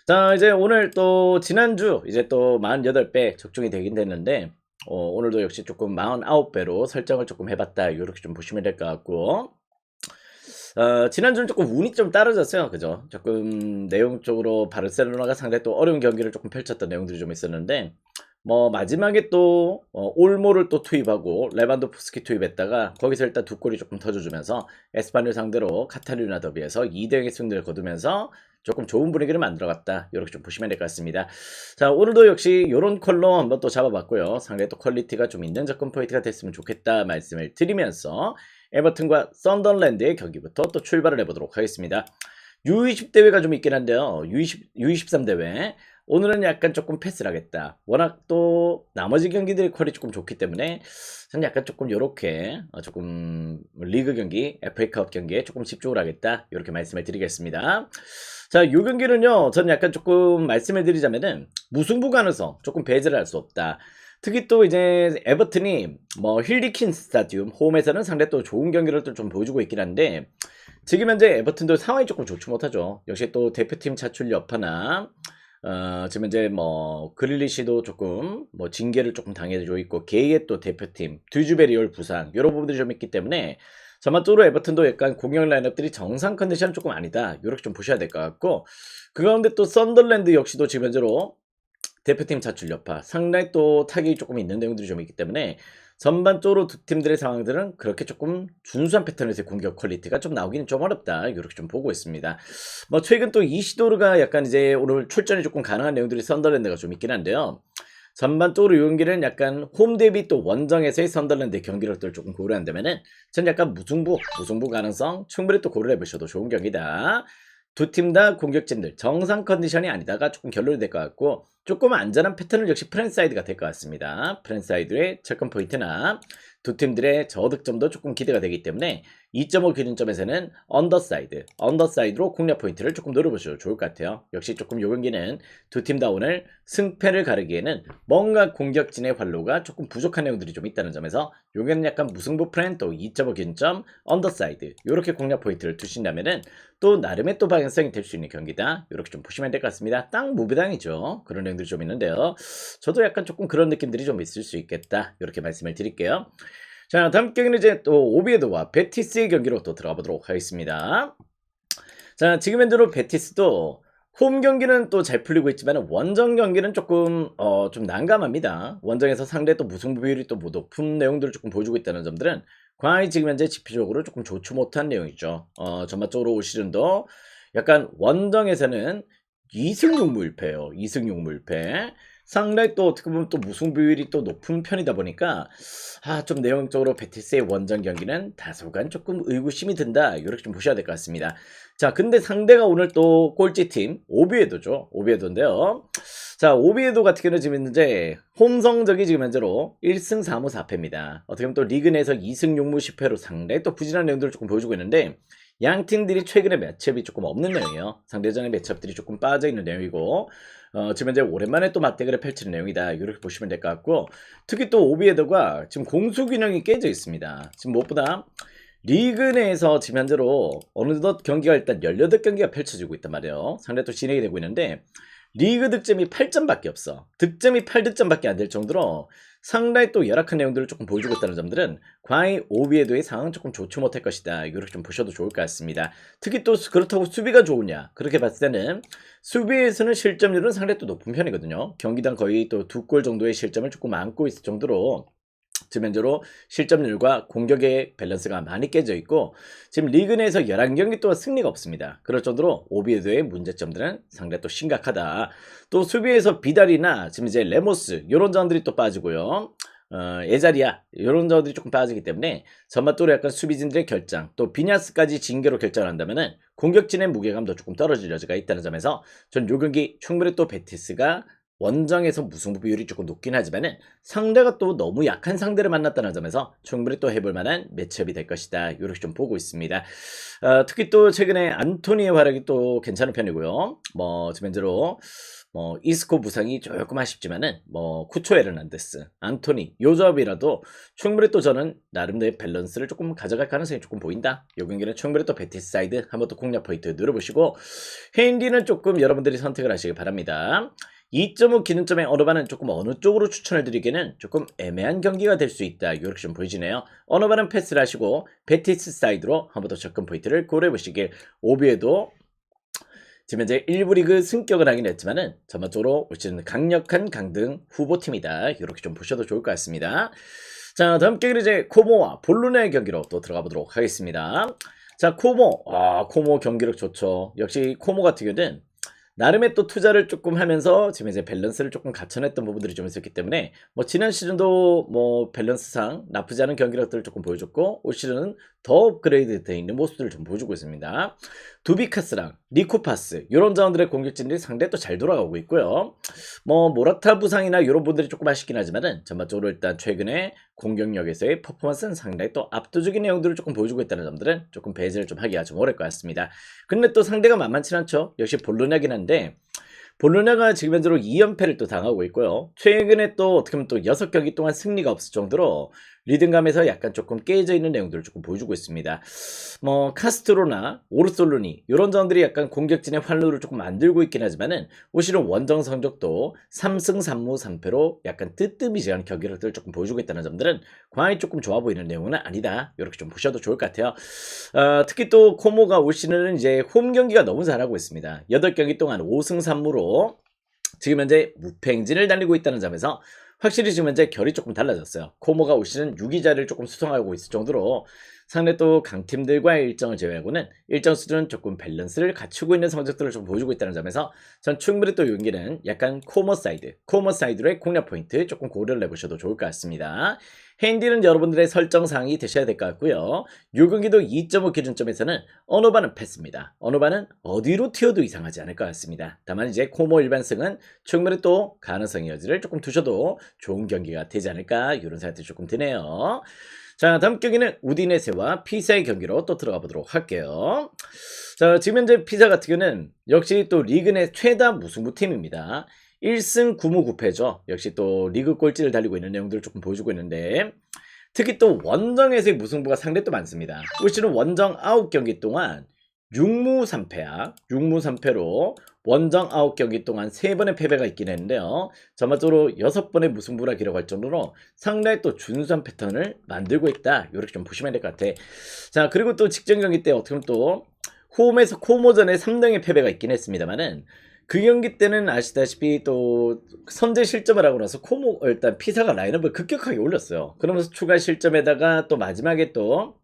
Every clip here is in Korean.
자, 이제 오늘 또 지난주 이제 또 48배 적중이 되긴 됐는데, 오늘도 역시 조금 49배로 설정을 조금 해봤다. 이렇게 좀 보시면 될 것 같고, 지난주는 조금 운이 좀 떨어졌어요. 그죠? 조금 내용적으로 바르셀로나가 상당히 또 어려운 경기를 조금 펼쳤던 내용들이 좀 있었는데, 뭐 마지막에 또 올모를 또 투입하고 레반도프스키 투입했다가 거기서 일단 두 골이 조금 터져주면서 에스파뇰 상대로 카탈루냐 더비에서 2대0의 승리를 거두면서 조금 좋은 분위기를 만들어갔다. 이렇게 좀 보시면 될 것 같습니다. 자, 오늘도 역시 이런 컬러 한번 또 잡아봤고요. 상당히 또 퀄리티가 좀 있는 접근 포인트가 됐으면 좋겠다 말씀을 드리면서 에버튼과 썬더랜드의 경기부터 또 출발을 해보도록 하겠습니다. U20 대회가 좀 있긴 한데요. U23 대회. 오늘은 약간 조금 패스를 하겠다. 워낙 또 나머지 경기들의 퀄이 조금 좋기 때문에 저는 약간 조금 요렇게 조금 리그 경기, FA컵 경기에 조금 집중을 하겠다. 이렇게 말씀을 드리겠습니다. 자, 요 경기는요. 저는 약간 조금 말씀을 드리자면은 무승부 가능성 조금 배제를 할 수 없다. 특히 또 이제 에버튼이 뭐 힐리킨 스타디움 홈에서는 상당히 또 좋은 경기를 또 좀 보여주고 있긴 한데 지금 현재 에버튼도 상황이 조금 좋지 못하죠. 역시 또 대표팀 차출 여파나 지금 이제 뭐 그릴리시도 조금 뭐 징계를 조금 당해져 있고 게이의 또 대표팀 듀즈베리올 부상 이런 부분들이 좀 있기 때문에 전반적으로 에버튼도 약간 공격 라인업들이 정상 컨디션은 조금 아니다. 이렇게 좀 보셔야 될 것 같고 그 가운데 또 썬더랜드 역시도 지금 현재로 대표팀 차출 여파 상당히 또 타격이 조금 있는 내용들이 좀 있기 때문에 전반적으로 두 팀들의 상황들은 그렇게 조금 준수한 패턴에서의 공격 퀄리티가 좀 나오기는 좀 어렵다. 이렇게 좀 보고 있습니다. 뭐 최근 또 이시도르가 약간 이제 오늘 출전이 조금 가능한 내용들이 썬더랜드가 좀 있긴 한데요. 전반적으로 이 경기는 약간 홈 대비 또 원정에서의 썬더랜드 경기력들을 조금 고려한다면은 전 약간 무승부 가능성 충분히 또 고려해 보셔도 좋은 경기다. 두 팀 다 공격진들 정상 컨디션이 아니다가 조금 결론이 될 것 같고 조금 안전한 패턴은 역시 프랜사이드가 될 것 같습니다. 프랜사이드의 접근 포인트나 두 팀들의 저득점도 조금 기대가 되기 때문에 2.5 기준점에서는 언더사이드로 공략 포인트를 조금 노려보셔도 좋을 것 같아요. 역시 조금 요 경기는 두 팀 다 오늘 승패를 가르기에는 뭔가 공격진의 활로가 조금 부족한 내용들이 좀 있다는 점에서 요게는 약간 무승부 프랜 또 2.5 기준점 언더사이드 요렇게 공략 포인트를 두신다면은 또 나름의 또 방향성이 될 수 있는 경기다. 이렇게 좀 보시면 될 것 같습니다. 땅 무배당이죠. 그런 내용들이 좀 있는데요. 저도 약간 조금 그런 느낌들이 좀 있을 수 있겠다. 이렇게 말씀을 드릴게요. 자, 다음 경기는 이제 또 오비에도와 베티스의 경기로 또 들어가 보도록 하겠습니다. 자, 지금 현재로 베티스도 홈 경기는 또 잘 풀리고 있지만 원정 경기는 조금 좀 난감합니다. 원정에서 상대 또 무승부 비율이 또 높은 내용들을 조금 보여주고 있다는 점들은 과히 지금 현재 지표적으로 조금 좋지 못한 내용이죠. 전반적으로 올 시즌도 약간 원정에서는 2승 6무일패예요. 2승 6무일패. 상당히 또 어떻게 보면 또 무승부 비율이 또 높은 편이다 보니까 좀 내용적으로 베티스의 원정 경기는 다소간 조금 의구심이 든다. 이렇게 좀 보셔야 될 것 같습니다. 자, 근데 상대가 오늘 또 꼴찌팀 오비에도죠. 오비에도인데요. 자, 오비에도 같은 경우는 지금 현재 홈 성적이 지금 현재로 1승 4무 4패입니다. 어떻게 보면 또 리그 내에서 2승 6무 10패로 상당히 또 부진한 내용들을 조금 보여주고 있는데 양 팀들이 최근에 매첩이 조금 없는 내용이에요. 상대전의 매첩들이 조금 빠져있는 내용이고 지금 현재 오랜만에 또 맞대결을 펼치는 내용이다. 이렇게 보시면 될 것 같고 특히 또 오비에도가 지금 공수균형이 깨져 있습니다. 지금 무엇보다 리그 내에서 지금 현재로 어느덧 경기가 일단 18경기가 펼쳐지고 있단 말이에요. 상대 또 진행이 되고 있는데 리그 득점이 8점밖에 없어. 득점이 8득점밖에 안 될 정도로 상당히 또 열악한 내용들을 조금 보여주고 있다는 점들은 과히 오비에도의 상황은 조금 좋지 못할 것이다. 이렇게 좀 보셔도 좋을 것 같습니다. 특히 또 그렇다고 수비가 좋으냐? 그렇게 봤을 때는 수비에서는 실점률은 상당히 또 높은 편이거든요. 경기당 거의 또 2골 정도의 실점을 조금 안고 있을 정도로 지금 현재로 실점률과 공격의 밸런스가 많이 깨져 있고 지금 리그 내에서 11경기 동안 승리가 없습니다. 그럴 정도로 오비에도의 문제점들은 상당히 또 심각하다. 또 수비에서 비달이나 지금 이제 레모스 이런 자원들이 또 빠지고요. 에자리아 이런 자원들이 조금 빠지기 때문에 전반적으로 약간 수비진들의 결장 또 비냐스까지 징계로 결정을 한다면은 공격진의 무게감도 조금 떨어질 여지가 있다는 점에서 전 요 경기 충분히 또 베티스가 원정에서 무승부 비율이 조금 높긴 하지만은 상대가 또 너무 약한 상대를 만났다는 점에서 충분히 또 해볼 만한 매치업이 될 것이다. 이렇게 좀 보고 있습니다. 특히 또 최근에 안토니의 활약이 또 괜찮은 편이고요. 뭐 지금 현재로 이스코 부상이 조금 아쉽지만은 쿠초 에르난데스, 안토니 요 조합이라도 충분히 또 저는 나름대로 밸런스를 조금 가져갈 가능성이 조금 보인다. 요 경기는 충분히 또 베티스 사이드 한번 또 공략 포인트 누려보시고 헤인디는 조금 여러분들이 선택을 하시기 바랍니다. 2.5 기능점의 언어반은 조금 어느 쪽으로 추천을 드리기는 조금 애매한 경기가 될 수 있다. 이렇게 좀 보이시네요. 언어반은 패스를 하시고 베티스 사이드로 한번 더 접근 포인트를 고려해 보시길. 오비에도 지금 현재 1부 리그 승격을 하긴 했지만은 전반적으로 올 시즌 강력한 강등 후보팀이다. 이렇게 좀 보셔도 좋을 것 같습니다. 자, 다음 경기는 이제 코모와 볼로냐의 경기로 또 들어가 보도록 하겠습니다. 자, 코모 경기력 좋죠. 역시 코모 같은 경우는 나름의 또 투자를 조금 하면서 지금 이제 밸런스를 조금 갖춰냈던 부분들이 좀 있었기 때문에 지난 시즌도 밸런스상 나쁘지 않은 경기력들을 조금 보여줬고 올 시즌은 더 업그레이드 되어 있는 모습들을 좀 보여주고 있습니다. 두비카스랑 니코파스 이런 자원들의 공격진들이 상당히 또 잘 돌아가고 있고요. 모라타 부상이나 이런 분들이 조금 아쉽긴 하지만은 전반적으로 일단 최근에 공격력에서의 퍼포먼스는 상당히 또 압도적인 내용들을 조금 보여주고 있다는 점들은 조금 배제를 좀 하기가 좀 어려울 것 같습니다. 근데 또 상대가 만만치 않죠. 역시 볼로냐긴 한데 볼로냐가 지금 현재로 2연패를 또 당하고 있고요. 최근에 또 어떻게 보면 또 6경기 동안 승리가 없을 정도로 리듬감에서 약간 조금 깨져 있는 내용들을 조금 보여주고 있습니다. 카스트로나 오르솔루니 이런 점들이 약간 공격진의 활로를 조금 만들고 있긴 하지만은 오시는 원정 성적도 3승 3무 3패로 약간 뜨뜻미지한 경기력들을 조금 보여주고 있다는 점들은 과히 조금 좋아 보이는 내용은 아니다. 이렇게 좀 보셔도 좋을 것 같아요. 특히 또 코모가 올 시즌은 이제 홈 경기가 너무 잘하고 있습니다. 8경기 동안 5승 3무로 지금 현재 무패행진을 달리고 있다는 점에서 확실히 지금 현재 결이 조금 달라졌어요. 코모가 올 시즌 6위자를 조금 수성하고 있을 정도로 상대 또 강팀들과의 일정을 제외하고는 일정 수준은 조금 밸런스를 갖추고 있는 성적들을 좀 보여주고 있다는 점에서 전 충분히 또 경기는 약간 코모 사이드로의 공략 포인트 조금 고려를 해보셔도 좋을 것 같습니다. 핸디는 여러분들의 설정 사항이 되셔야 될 것 같고요. 요 경기도 2.5 기준점에서는 언어반은 패스입니다. 언어반은 어디로 튀어도 이상하지 않을 것 같습니다. 다만 이제 코모 일반승은 충분히 또 가능성의 여지를 조금 두셔도 좋은 경기가 되지 않을까 이런 생각이 조금 드네요. 자, 다음 경기는 우디네세와 피사의 경기로 또 들어가 보도록 할게요. 자, 지금 현재 피사 같은 경우는 역시 또 리그 내 최다 무승부 팀입니다. 1승 9무 9패죠. 역시 또 리그 꼴찌를 달리고 있는 내용들을 조금 보여주고 있는데 특히 또 원정에서의 무승부가 상당히 또 많습니다. 올 시즌 원정 9경기 동안 6무 3패야. 6무 3패로 원정 9경기 동안 3번의 패배가 있긴 했는데요. 전반적으로 6번의 무승부라 기록할 정도로 상당히 또 준수한 패턴을 만들고 있다. 이렇게 좀 보시면 될 것 같아. 자, 그리고 또 직전 경기 때 어떻게 보면 또 홈에서 코모전에 3등의 패배가 있긴 했습니다만은 그 경기 때는 아시다시피 또 선제 실점을 하고 나서 일단 피사가 라인업을 급격하게 올렸어요. 그러면서 추가 실점에다가 또 마지막에 또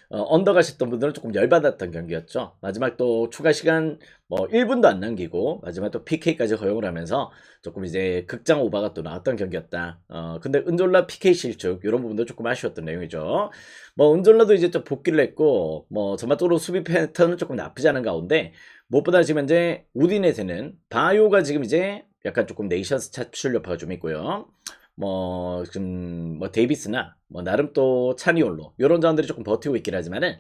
언더가셨던 분들은 조금 열받았던 경기였죠. 마지막 또 추가 시간 1분도 안 남기고 마지막 또 PK까지 허용을 하면서 조금 이제 극장 오바가 또 나왔던 경기였다. 근데 은졸라 PK 실축 이런 부분도 조금 아쉬웠던 내용이죠. 은졸라도 이제 좀 복귀를 했고 전반적으로 수비 패턴은 조금 나쁘지 않은 가운데 무엇보다 지금 현재 우디넷에는 바이오가 지금 이제 약간 조금 네이션스 차출 여파가 좀 있고요. 지금 데이비스나 나름 또 차니올로 이런 자원들이 조금 버티고 있긴 하지만은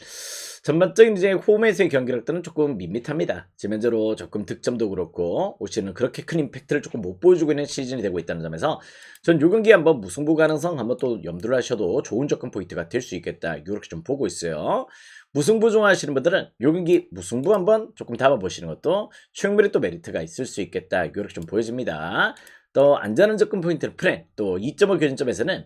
전반적인 이제 홈에서의 경기력들은 조금 밋밋합니다. 지금 현재로 조금 득점도 그렇고 올 시즌은 그렇게 큰 임팩트를 조금 못 보여주고 있는 시즌이 되고 있다는 점에서 전 요 경기 한번 무승부 가능성 한번 또 염두를 하셔도 좋은 접근 포인트가 될 수 있겠다. 이렇게 좀 보고 있어요. 무승부 좋아하시는 분들은 요 경기 무승부 한번 조금 담아보시는 것도 충분히 또 메리트가 있을 수 있겠다. 이렇게 좀 보여집니다. 또 안전한 접근 포인트를 프렌 또 2.5 교진점에서는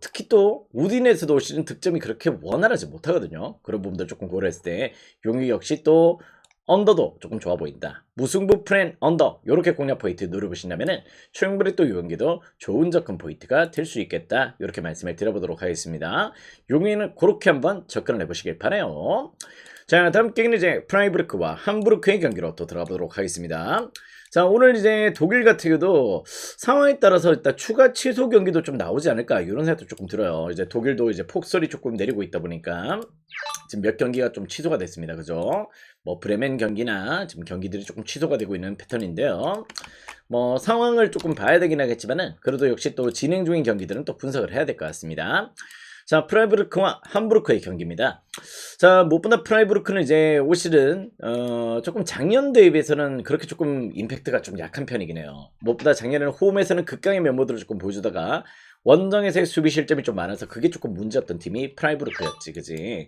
특히 또 우디넷에도 올 시즌 득점이 그렇게 원활하지 못하거든요. 그런 부분들 조금 고려했을 때 용이 역시 또 언더도 조금 좋아 보인다. 무승부 프렌 언더 이렇게 공략 포인트 누려보신다면은 충분히 또 이 경기도 좋은 접근 포인트가 될 수 있겠다. 이렇게 말씀을 드려보도록 하겠습니다. 용의는 그렇게 한번 접근을 해보시길 바라요. 자, 다음 경기는 이제 프라이부르크와 함부르크의 경기로 또 들어가 보도록 하겠습니다. 자, 오늘 이제 독일 같은 경우도 상황에 따라서 일단 추가 취소 경기도 좀 나오지 않을까 이런 생각도 조금 들어요. 이제 독일도 이제 폭설이 조금 내리고 있다 보니까 지금 몇 경기가 좀 취소가 됐습니다. 그죠? 뭐 브레멘 경기나 지금 경기들이 조금 취소가 되고 있는 패턴인데요. 뭐 상황을 조금 봐야 되긴 하겠지만은 그래도 역시 또 진행 중인 경기들은 또 분석을 해야 될 것 같습니다. 자, 프라이부르크와 함부르크의 경기입니다. 자, 무엇보다 프라이부르크는 이제 올 시즌 조금 작년 대비해서는 그렇게 조금 임팩트가 좀 약한 편이긴 해요. 무엇보다 작년에는 홈에서는 극강의 면모들을 조금 보여주다가 원정에서의 수비 실점이 좀 많아서 그게 조금 문제였던 팀이 프라이부르크였지, 그지?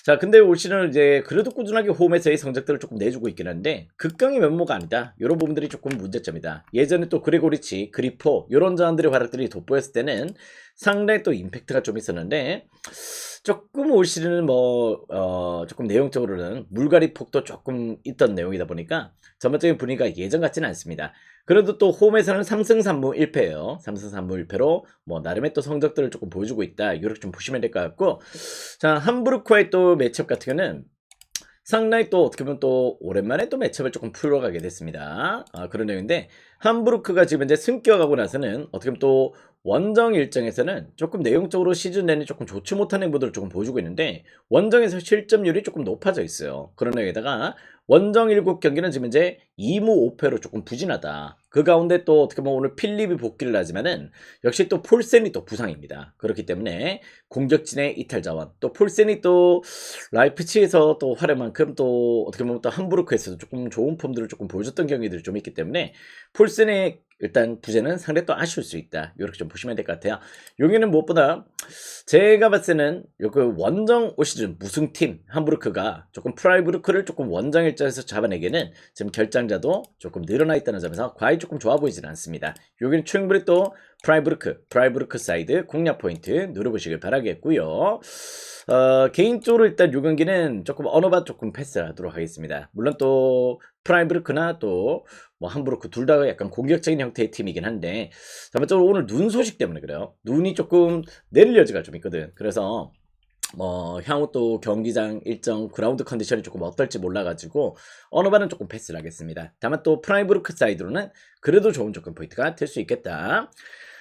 자, 근데 올 시즌은 이제 그래도 꾸준하게 홈에서의 성적들을 조금 내주고 있긴 한데 극강의 면모가 아니다. 이런 부분들이 조금 문제점이다. 예전에 또 그레고리치, 그리포 이런 자원들의 활약들이 돋보였을 때는 상당히 또 임팩트가 좀 있었는데 조금 올 시즌은 조금 내용적으로는 물갈이 폭도 조금 있던 내용이다 보니까 전반적인 분위기가 예전 같지는 않습니다. 그래도 또 홈에서는 3승 3무 1패예요. 3승 3무 1패로 뭐 나름의 또 성적들을 조금 보여주고 있다. 이렇게 좀 보시면 될 것 같고, 자, 함부르크와의 또 매치업 같은 경우는 상당히 또 어떻게 보면 또 오랜만에 또 매치업을 조금 풀어가게 됐습니다. 그런 내용인데 함부르크가 지금 이제 승격하고 나서는 어떻게 보면 또 원정 일정에서는 조금 내용적으로 시즌 내내 조금 좋지 못한 행보들을 조금 보여주고 있는데 원정에서 실점률이 조금 높아져 있어요. 그런 내용에다가 원정 7경기는 지금 이제 2무 5패로 조금 부진하다. 그 가운데 또 어떻게 보면 오늘 필립이 복귀를 하지만은 역시 또 폴센이 또 부상입니다. 그렇기 때문에 공격진의 이탈 자원, 또 폴센이 또 라이프치히에서 또 활약만큼 또 어떻게 보면 또 함부르크에서도 조금 좋은 폼들을 조금 보여줬던 경기들이 좀 있기 때문에 폴센의 일단 부재는 상당히 또 아쉬울 수 있다. 이렇게 좀 보시면 될 것 같아요. 여기는 무엇보다 제가 봤을 때는 그 원정 올 시즌 무승팀 함부르크가 조금 프라이부르크를 조금 원정 일정에서 잡아내기에는 지금 결장자도 조금 늘어나 있다는 점에서 과히 조금 좋아 보이지는 않습니다. 여기는 충분히 또 프라이부르크 사이드 공략 포인트 누려보시길 바라겠고요. 개인적으로 일단 요 경기는 조금 어느바 조금 패스하도록 하겠습니다. 물론 또 프라이부르크나 또 뭐 함부르크 둘 다 약간 공격적인 형태의 팀이긴 한데 전반적으로 오늘 눈 소식 때문에 그래요. 눈이 조금 내릴 여지가 좀 있거든. 그래서 뭐 향후 또 경기장 일정 그라운드 컨디션이 조금 어떨지 몰라가지고 어느 반은 조금 패스를 하겠습니다. 다만 또 프라이부르크 사이드로는 그래도 좋은 조건 포인트가 될 수 있겠다.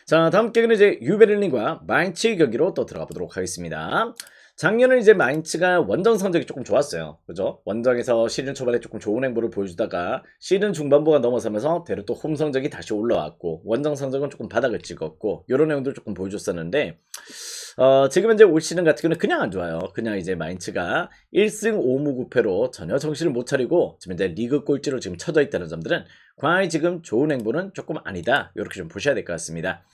자, 다음 경기는 이제 유베를린과 마인츠 경기로 또 들어가 보도록 하겠습니다. 작년은 이제 마인츠가 원정 성적이 조금 좋았어요. 그죠? 원정에서 시즌 초반에 조금 좋은 행보를 보여주다가 시즌 중반부가 넘어서면서 대로 또 홈 성적이 다시 올라왔고 원정 성적은 조금 바닥을 찍었고 이런 내용들을 조금 보여줬었는데 지금 현재 올 시즌 같은 경우는 그냥 안 좋아요. 그냥 이제 마인츠가 1승 5무 9패로 전혀 정신을 못 차리고 지금 이제 리그 꼴찌로 지금 쳐져 있다는 점들은 과히 지금 좋은 행보는 조금 아니다. 이렇게 좀 보셔야 될 것 같습니다.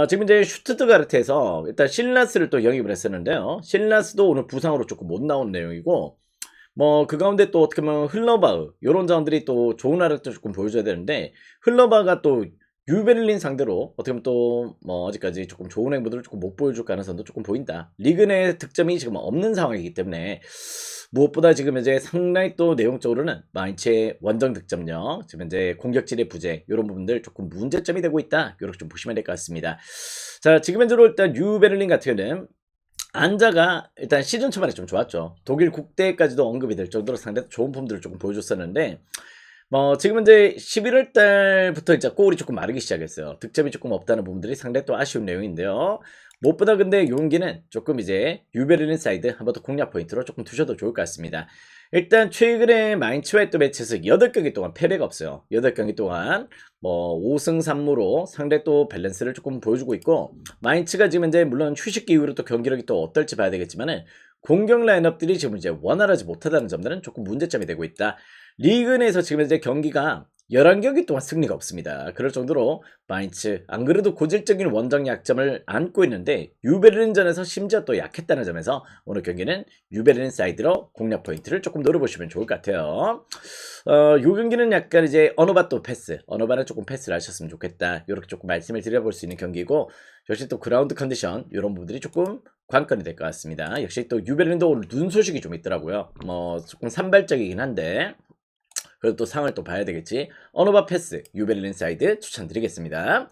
지금 이제 슈투트가르트에서 일단 실라스를 또 영입을 했었는데요. 실라스도 오늘 부상으로 조금 못 나온 내용이고 뭐 그 가운데 또 어떻게 보면 흘러바흐 이런 자원들이 또 좋은 활약도 조금 보여줘야 되는데 흘러바흐가 또 유베를린 상대로 어떻게 보면 또 뭐 아직까지 조금 좋은 행보들을 조금 못 보여줄 가능성도 조금 보인다. 리그 내 득점이 지금 없는 상황이기 때문에 무엇보다 지금 이제 상당히 또 내용적으로는 마인츠의 원정 득점력, 지금 이제 공격질의 부재 이런 부분들 조금 문제점이 되고 있다. 이렇게 좀 보시면 될 것 같습니다. 자, 지금 현재로 일단 유베를린 같은 경우는 안자가 일단 시즌 초반에 좀 좋았죠. 독일 국대까지도 언급이 될 정도로 상당히 좋은 폼들을 조금 보여줬었는데 뭐 지금 이제 11월 달부터 이제 골이 조금 마르기 시작했어요. 득점이 조금 없다는 부분들이 상당히 또 아쉬운 내용인데요. 무엇보다 근데 용기는 조금 이제 유베를린 사이드 한번 더 공략 포인트로 조금 두셔도 좋을 것 같습니다. 일단 최근에 마인츠와의 또 매치에서 8경기 동안 패배가 없어요. 8경기 동안 뭐 5승 3무로 상당히 또 밸런스를 조금 보여주고 있고 마인츠가 지금 이제 물론 휴식기 이후로 또 경기력이 또 어떨지 봐야 되겠지만은 공격 라인업들이 지금 이제 원활하지 못하다는 점들은 조금 문제점이 되고 있다. 리그 내에서 지금 이제 경기가 11경기 동안 승리가 없습니다. 그럴 정도로 마인츠 안 그래도 고질적인 원정 약점을 안고 있는데 유베르린전에서 심지어 또 약했다는 점에서 오늘 경기는 유베르린 사이드로 공략 포인트를 조금 노려보시면 좋을 것 같아요. 요 경기는 약간 이제 어느바 또 패스, 어느바는 조금 패스를 하셨으면 좋겠다. 이렇게 조금 말씀을 드려볼 수 있는 경기고 역시 또 그라운드 컨디션 이런 부분들이 조금 관건이 될 것 같습니다. 역시 또 유베르린도 오늘 눈 소식이 좀 있더라고요. 뭐 조금 산발적이긴 한데 그래도 또 상황을 또 봐야 되겠지. 어느바 패스 유베를린 사이드 추천드리겠습니다.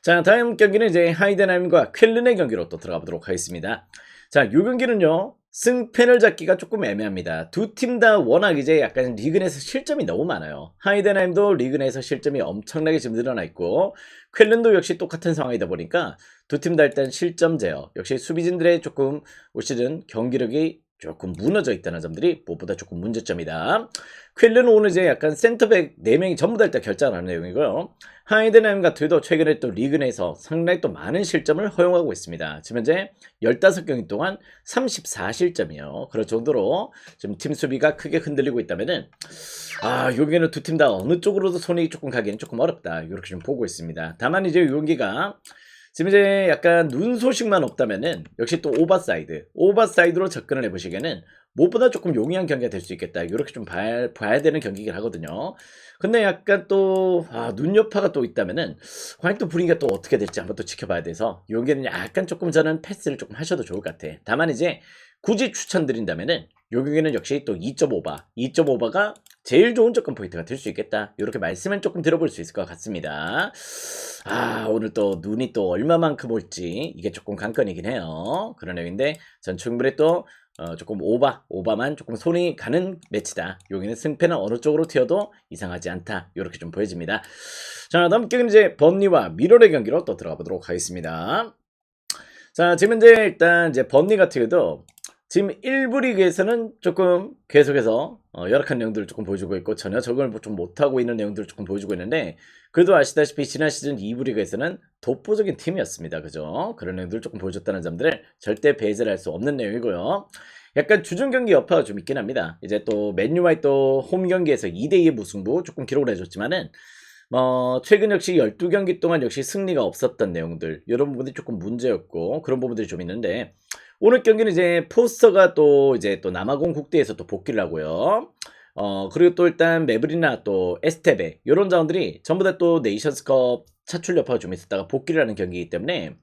자, 다음 경기는 이제 하이덴하임과 쾰른의 경기로 또 들어가 보도록 하겠습니다. 자, 요 경기는요. 승패를 잡기가 조금 애매합니다. 두 팀 다 워낙 이제 약간 리그 내에서 실점이 너무 많아요. 하이덴하임도 리그 내에서 실점이 엄청나게 지금 늘어나 있고 쾰른도 역시 똑같은 상황이다 보니까 두 팀 다 일단 실점 제어, 역시 수비진들의 조금 올 시즌 경기력이 조금 무너져 있다는 점들이 무엇보다 조금 문제점이다. 쾰른은 오늘 이제 약간 센터백 4명이 전부 다 일단 결장하는 내용이고요. 하이덴하임 같은 경우도 최근에 또 리그 내에서 상당히 또 많은 실점을 허용하고 있습니다. 지금 현재 15경기 동안 34실점이요. 그럴 정도로 지금 팀 수비가 크게 흔들리고 있다면은 여기는 두 팀 다 어느 쪽으로도 손이 조금 가기는 조금 어렵다. 이렇게 좀 보고 있습니다. 다만 이제 이 경기가 지금 이제 약간 눈 소식만 없다면은 역시 또 오버사이드로 접근을 해보시기에는 무엇보다 조금 용이한 경기가 될 수 있겠다. 이렇게 좀 봐야 되는 경기긴 하거든요. 근데 약간 또 눈 여파가 또 있다면은 과연 또 분위기가 또 어떻게 될지 한번 또 지켜봐야 돼서 이 경기는 약간 조금 저는 패스를 조금 하셔도 좋을 것 같아. 다만 이제 굳이 추천드린다면은 요 경기는 역시 또 2.5가 제일 좋은 접근 포인트가 될 수 있겠다. 이렇게 말씀은 조금 들어볼 수 있을 것 같습니다. 오늘 또 눈이 또 얼마만큼 올지 이게 조금 관건이긴 해요. 그런 내용인데 전 충분히 또 조금 오바만 조금 손이 가는 매치다. 여기는 승패는 어느 쪽으로 튀어도 이상하지 않다. 이렇게 좀 보여집니다. 자, 다음 경기는 이제 번니와 미러의 경기로 또 들어가 보도록 하겠습니다. 자, 지금 이제 일단 이제 번니 같은 경우도 지금 1부 리그에서는 조금 계속해서 열악한 내용들을 조금 보여주고 있고 전혀 적응을 좀 못하고 있는 내용들을 조금 보여주고 있는데 그래도 아시다시피 지난 시즌 2부 리그에서는 독보적인 팀이었습니다. 그죠? 그런 내용들을 조금 보여줬다는 점들을 절대 배제를 할 수 없는 내용이고요. 약간 주중 경기 여파가 좀 있긴 합니다. 이제 또 맨유와의 또 홈 경기에서 2대2의 무승부 조금 기록을 해줬지만은 최근 역시 12경기 동안 역시 승리가 없었던 내용들 이런 부분들이 조금 문제였고 그런 부분들이 좀 있는데 오늘 경기는 이제 포스터가 또 이제 또 남아공 국대에서 또 복귀를 하고요. 그리고 또 일단 메브리나 또 에스테베 이런 자원들이 전부 다 또 네이션스컵 차출 여파가 좀 있었다가 복귀를 하는 경기이기 때문에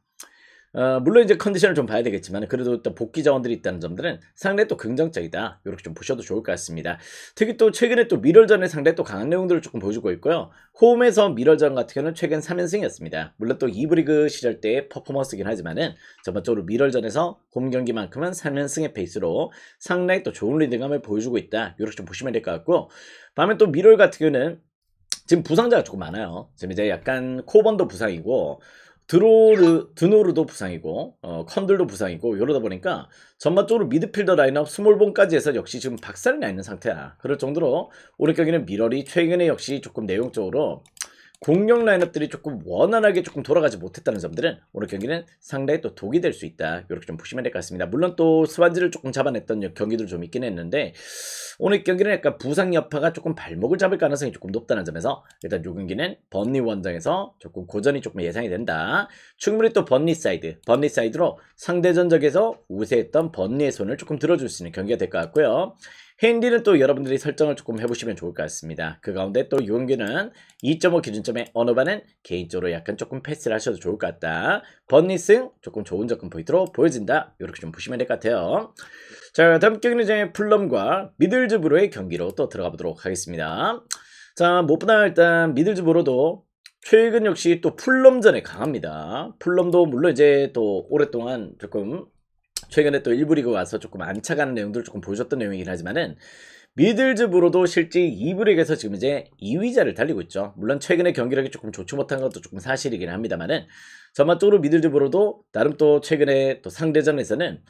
물론 이제 컨디션을 좀 봐야 되겠지만 그래도 일단 복귀 자원들이 있다는 점들은 상당히 또 긍정적이다. 이렇게 좀 보셔도 좋을 것 같습니다. 특히 또 최근에 또 미럴전에 상당히 또 강한 내용들을 조금 보여주고 있고요. 홈에서 미럴전 같은 경우는 최근 3연승이었습니다. 물론 또 2부 리그 시절 때의 퍼포먼스긴 하지만은 전반적으로 미럴전에서 홈 경기만큼은 3연승의 페이스로 상당히 또 좋은 리듬감을 보여주고 있다. 이렇게 좀 보시면 될 것 같고 반면 또 미럴 같은 경우는 지금 부상자가 조금 많아요. 지금 이제 약간 코번도 부상이고 드노르도 부상이고 컨들도 부상이고 이러다 보니까 전반적으로 미드필더 라인업 스몰본까지 해서 역시 지금 박살이 나 있는 상태야. 그럴 정도로 오늘 경기는 미럴이 최근에 역시 조금 내용적으로 공격 라인업들이 조금 원활하게 조금 돌아가지 못했다는 점들은 오늘 경기는 상당히 또 독이 될 수 있다. 이렇게 좀 보시면 될 것 같습니다. 물론 또 스완지를 조금 잡아냈던 경기들 좀 있긴 했는데 오늘 경기는 약간 부상 여파가 조금 발목을 잡을 가능성이 조금 높다는 점에서 일단 이 경기는 번니 원정에서 조금 고전이 조금 예상이 된다. 충분히 또 번니 사이드로 상대 전적에서 우세했던 번니의 손을 조금 들어줄 수 있는 경기가 될 것 같고요. 핸디는 또 여러분들이 설정을 조금 해보시면 좋을 것 같습니다. 그 가운데 또 이 경기는 2.5 기준점의 어너바는 개인적으로 약간 조금 패스를 하셔도 좋을 것 같다. 번니승 조금 좋은 접근 포인트로 보여진다. 이렇게 좀 보시면 될 것 같아요. 자, 다음 경기는 이제 풀럼과 미들즈브로의 경기로 또 들어가 보도록 하겠습니다. 자, 무엇보다 일단 미들즈브로도 최근 역시 또 풀럼전에 강합니다. 풀럼도 물론 이제 또 오랫동안 조금 최근에 또 1부 리그 와서 조금 안차가는 내용들을 조금 보여줬던 내용이긴 하지만은 미들즈브로도 실제 2부 리그에서 지금 이제 2위자를 달리고 있죠. 물론 최근에 경기력이 조금 좋지 못한 것도 조금 사실이긴 합니다만은 전반적으로 미들즈브로도 나름 또 최근에 또 상대전에서는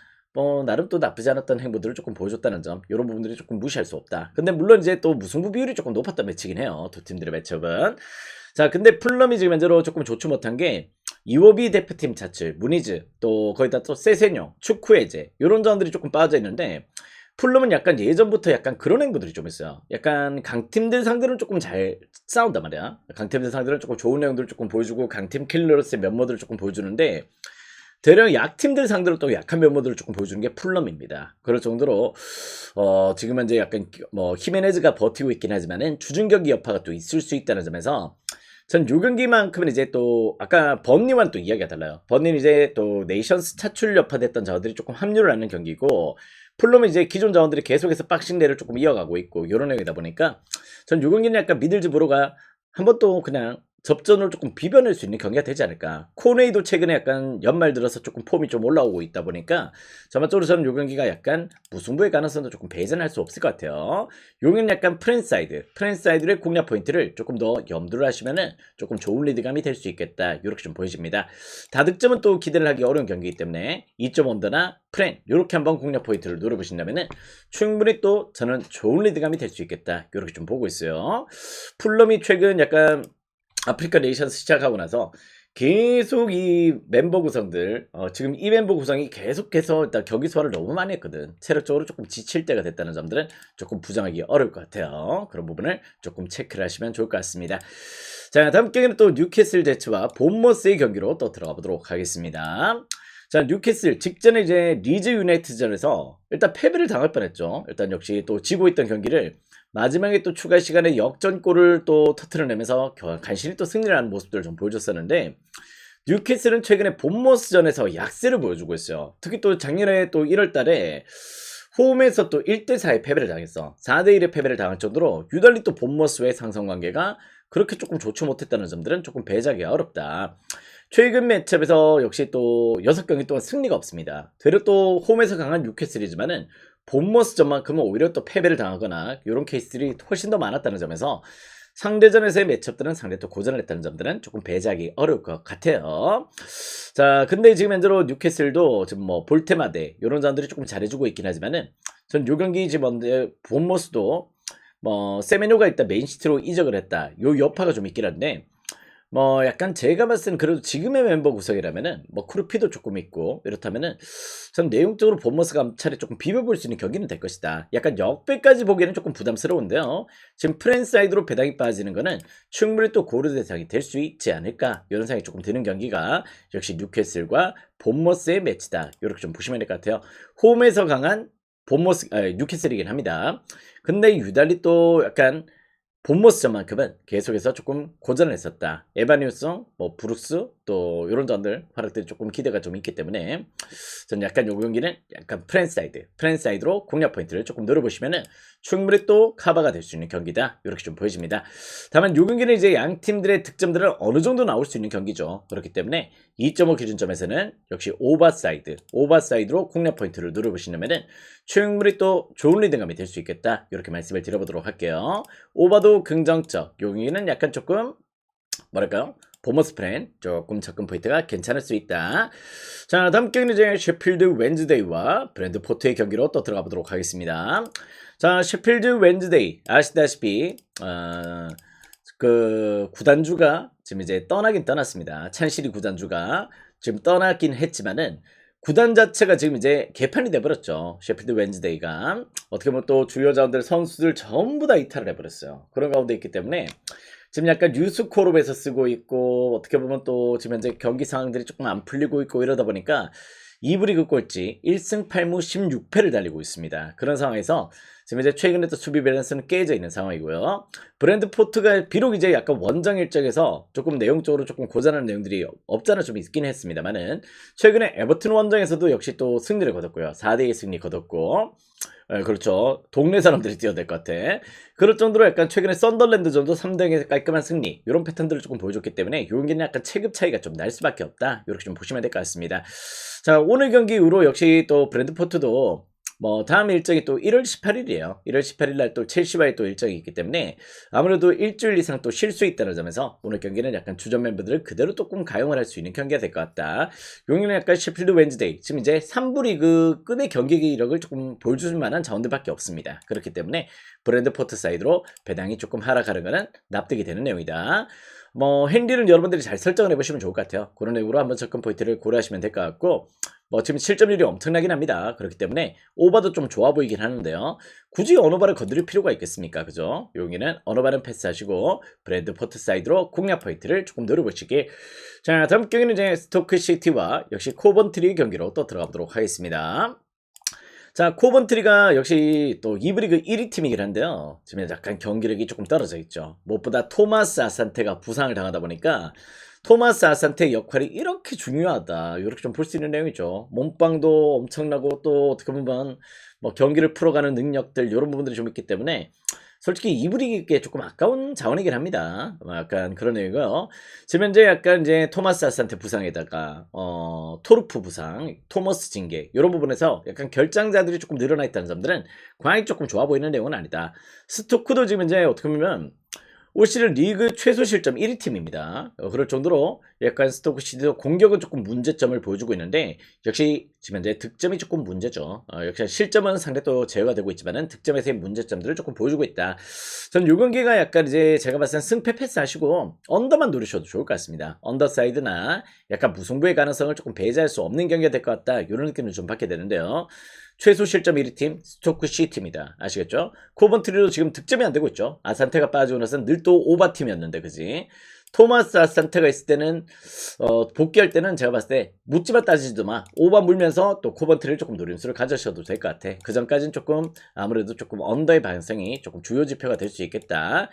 나름 또 나쁘지 않았던 행보들을 조금 보여줬다는 점 이런 부분들이 조금 무시할 수 없다. 근데 물론 이제 또 무승부 비율이 조금 높았던 매치긴 해요. 두 팀들의 매치업은. 자, 근데 풀럼이 지금 현재로 조금 좋지 못한 게 이워비 대표팀 차출, 무니즈, 또 거기다 또 세세뇨, 축구해제 이런 자원들이 조금 빠져 있는데 풀럼은 약간 예전부터 약간 그런 행보들이 좀 있어요. 약간 강팀들 상대로는 조금 잘 싸운단 말이야. 강팀들 상대로는 조금 좋은 내용들을 조금 보여주고 강팀 킬러로서의 면모들을 조금 보여주는데 대략 약팀들 상대로 또 약한 면모들을 조금 보여주는 게 풀럼입니다. 그럴 정도로 지금 현재 약간 히메네즈가 버티고 있긴 하지만은 주중 경기 여파가 또 있을 수 있다는 점에서 전 요 경기만큼은 이제 또 아까 번니와는 또 이야기가 달라요. 번니는 이제 또 네이션스 차출 여파됐던 자원들이 조금 합류를 하는 경기고 풀럼은 이제 기존 자원들이 계속해서 박싱대를 조금 이어가고 있고 요런 내용이다 보니까 전 요 경기는 약간 미들즈브로가 한번 또 그냥 접전을 조금 비벼낼 수 있는 경기가 되지 않을까. 코네이도 최근에 약간 연말 들어서 조금 폼이 좀 올라오고 있다 보니까 전반적으로 저는 요 경기가 약간 무승부의 가능성도 조금 배제할 수 없을 것 같아요. 용인 약간 프랜사이드의 공략 포인트를 조금 더 염두를 하시면은 조금 좋은 리드감이 될 수 있겠다. 이렇게 좀 보여집니다. 다득점은 또 기대를 하기 어려운 경기이기 때문에 2점 언더나 프랜 이렇게 한번 공략 포인트를 노려보신다면은 충분히 또 저는 좋은 리드감이 될 수 있겠다. 이렇게 좀 보고 있어요. 풀럼이 최근 약간 아프리카 네이션스 시작하고 나서 계속 이 멤버 구성들 지금 이 멤버 구성이 계속해서 일단 경기 소화를 너무 많이 했거든. 체력적으로 조금 지칠 때가 됐다는 점들은 조금 부정하기 어려울 것 같아요. 그런 부분을 조금 체크를 하시면 좋을 것 같습니다. 자, 다음 경기는 또 뉴캐슬 제츠와 본머스의 경기로 또 들어가 보도록 하겠습니다. 자, 뉴캐슬 직전에 이제 리즈 유나이티드전에서 일단 패배를 당할 뻔했죠. 일단 역시 또 지고 있던 경기를 마지막에 또 추가 시간에 역전골을 또 터트려내면서 간신히 또 승리를 하는 모습들을 좀 보여줬었는데 뉴캐슬은 최근에 본머스전에서 약세를 보여주고 있어요. 특히 또 작년에 또 1월달에 홈에서 또 1대4의 패배를 당했어. 4대1의 패배를 당할 정도로 유달리 또 본머스와의 상성관계가 그렇게 조금 좋지 못했다는 점들은 조금 배제하기가 어렵다. 최근 매첩에서 역시 또 6경기 동안 승리가 없습니다. 되려 또 홈에서 강한 뉴캐슬이지만은 본머스전만큼은 오히려 또 패배를 당하거나 이런 케이스들이 훨씬 더 많았다는 점에서 상대전에서의 매첩들은 상대 또 고전을 했다는 점들은 조금 배제하기 어려울 것 같아요. 자, 근데 지금 현재로 뉴캐슬도 지금 뭐 볼테마데 이런 자들이 조금 잘해주고 있긴 하지만은 전 요 경기 지금 본머스도 뭐 세메뇨가 일단 맨시티로 이적을 했다. 요 여파가 좀 있긴 한데 뭐 약간 제가 봤을 때는 그래도 지금의 멤버 구성이라면은 뭐 크루피도 조금 있고 이렇다면은 전 내용적으로 본머스가 암차례 조금 비벼볼 수 있는 경기는 될 것이다. 약간 역배까지 보기에는 조금 부담스러운데요. 지금 프랜사이드로 배당이 빠지는 거는 충분히 또 고려 대상이 될 수 있지 않을까 이런 생각이 조금 드는 경기가 역시 뉴캐슬과 본머스의 매치다. 이렇게 좀 보시면 될 것 같아요. 홈에서 강한 뉴캐슬이긴 합니다. 근데 유달리 또 약간 본머스전만큼은 계속해서 조금 고전을 했었다. 에바니우성, 뭐 브룩스 또 이런 점들 활약들이 조금 기대가 좀 있기 때문에 저는 약간 요 경기는 약간 프랜사이드로 공략 포인트를 조금 노려보시면은 충분히 또 커버가 될 수 있는 경기다. 이렇게 좀 보여집니다. 다만 요 경기는 이제 양 팀들의 득점들은 어느 정도 나올 수 있는 경기죠. 그렇기 때문에 2.5 기준점에서는 역시 오버사이드로 공략 포인트를 노려보시면은 충분히 또 좋은 리딩감이 될 수 있겠다. 이렇게 말씀을 드려보도록 할게요. 오버도 긍정적, 여기는 약간 조금 뭐랄까요? 보너스 프렌 조금 접근 포인트가 괜찮을 수 있다. 자, 다음 경기는 이제 셰필드 웬즈데이와 브랜드포트의 경기로 또 들어가 보도록 하겠습니다. 자, 셰필드 웬즈데이 아시다시피 그 구단주가 지금 이제 떠나긴 떠났습니다. 찬시리 구단주가 지금 떠나긴 했지만은 구단 자체가 지금 이제 개판이 돼버렸죠. 셰필드 웬즈데이가 어떻게 보면 또 주요 자원들 선수들 전부 다 이탈을 해버렸어요. 그런 가운데 있기 때문에 지금 약간 뉴스코롭에서 쓰고 있고 어떻게 보면 또 지금 현재 경기 상황들이 조금 안 풀리고 있고 이러다 보니까 2부 리그 꼴찌 1승 8무 16패를 달리고 있습니다. 그런 상황에서 지금 이제 최근에 또 수비 밸런스는 깨져 있는 상황이고요. 브랜드포트가 비록 이제 약간 원정 일정에서 조금 내용적으로 조금 고전한 내용들이 없잖아 좀 있긴 했습니다만은 최근에 에버튼 원정에서도 역시 또 승리를 거뒀고요. 4대2 승리 거뒀고 그렇죠. 동네 사람들이 뛰어댈 것 같아. 그럴 정도로 약간 최근에 썬더랜드전도 3등의 깔끔한 승리 이런 패턴들을 조금 보여줬기 때문에 이 경기는 약간 체급 차이가 좀 날 수밖에 없다. 이렇게 좀 보시면 될 것 같습니다. 자, 오늘 경기 이후로 역시 또 브랜드포트도 뭐 다음 일정이 또 1월 18일이에요. 1월 18일 날 또 첼시와의 또 일정이 있기 때문에 아무래도 일주일 이상 또 쉴 수 있다는 점에서 오늘 경기는 약간 주전 멤버들을 그대로 조금 가용을 할 수 있는 경기가 될 것 같다. 용인은 약간 셰필드 웬즈데이 지금 이제 3부 리그 끈의 경기 기록을 조금 보여줄 만한 자원들밖에 없습니다. 그렇기 때문에 브랜드포트 사이드로 배당이 조금 하락하는 것은 납득이 되는 내용이다. 뭐 핸디는 여러분들이 잘 설정을 해보시면 좋을 것 같아요. 그런 내용으로 한번 접근 포인트를 고려하시면 될 것 같고 뭐 지금 실점률이 엄청나긴 합니다. 그렇기 때문에 오버도 좀 좋아 보이긴 하는데요. 굳이 언어바를 건드릴 필요가 있겠습니까? 그죠? 여기는 언어바는 패스하시고 브랜드포트 사이드로 공략 포인트를 조금 노려보시기. 자, 다음 경기는 이제 스토크시티와 역시 코번트리 경기로 또 들어가 보도록 하겠습니다. 자, 코번트리가 역시 또 2부 리그 1위 팀이긴 한데요. 지금 약간 경기력이 조금 떨어져 있죠. 무엇보다 토마스 아산테가 부상을 당하다 보니까 토마스 아산테의 역할이 이렇게 중요하다. 이렇게 좀 볼 수 있는 내용이죠. 몸빵도 엄청나고 또 어떻게 보면 뭐 경기를 풀어가는 능력들 이런 부분들이 좀 있기 때문에 솔직히 이브리기에 조금 아까운 자원이긴 합니다. 약간 그런 의미고요. 지금 현재 약간 이제 토마스 아산테 부상에다가 토르프 부상, 토머스 징계 이런 부분에서 약간 결장자들이 조금 늘어나 있다는 점들은 과연 조금 좋아 보이는 내용은 아니다. 스토크도 지금 현재 어떻게 보면 올 시즌 리그 최소 실점 1위 팀입니다. 그럴 정도로 약간 스토크 시티도 공격은 조금 문제점을 보여주고 있는데 역시 지금 현재 득점이 조금 문제죠. 역시 실점은 상대 또 제어가 되고 있지만은 득점에서의 문제점들을 조금 보여주고 있다. 전 요 경기가 약간 이제 제가 봤을 땐 승패 패스하시고 언더만 노리셔도 좋을 것 같습니다. 언더사이드나 약간 무승부의 가능성을 조금 배제할 수 없는 경기가 될 것 같다. 이런 느낌을 좀 받게 되는데요. 최소 실점 1위 팀 스토크 시티입니다. 아시겠죠? 코번트리도 지금 득점이 안 되고 있죠. 아산테가 빠지고 나서는 늘 또 오바팀이었는데 그지? 토마스 아산테가 있을 때는 복귀할 때는 제가 봤을 때 묻지마 따지지도 마 오바 물면서 또 코번트리를 조금 노림수를 가져셔도 될 것 같아. 그 전까지는 조금 아무래도 조금 언더의 방향성이 조금 주요 지표가 될 수 있겠다.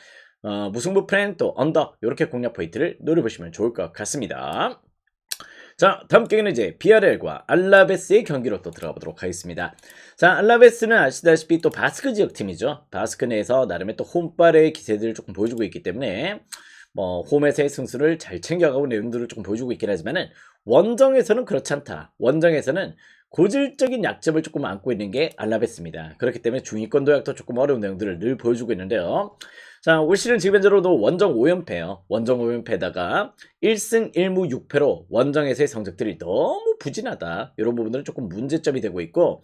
무승부 플랜 또 언더 이렇게 공략 포인트를 노려보시면 좋을 것 같습니다. 자, 다음 경기는 이제 비아렐과 알라베스의 경기로 또 들어가 보도록 하겠습니다. 자, 알라베스는 아시다시피 또 바스크 지역 팀이죠. 바스크 내에서 나름의 또 홈발의 기세들을 조금 보여주고 있기 때문에 뭐 홈에서의 승수를 잘 챙겨가고 내용들을 조금 보여주고 있긴 하지만은 원정에서는 그렇지 않다. 원정에서는 고질적인 약점을 조금 안고 있는 게 알라베스입니다. 그렇기 때문에 중위권 도약도 조금 어려운 내용들을 늘 보여주고 있는데요. 자, 올 시즌 지금 현재로도 원정 5연패요. 원정 5연패에다가 1승 1무 6패로 원정에서의 성적들이 너무 부진하다. 이런 부분들은 조금 문제점이 되고 있고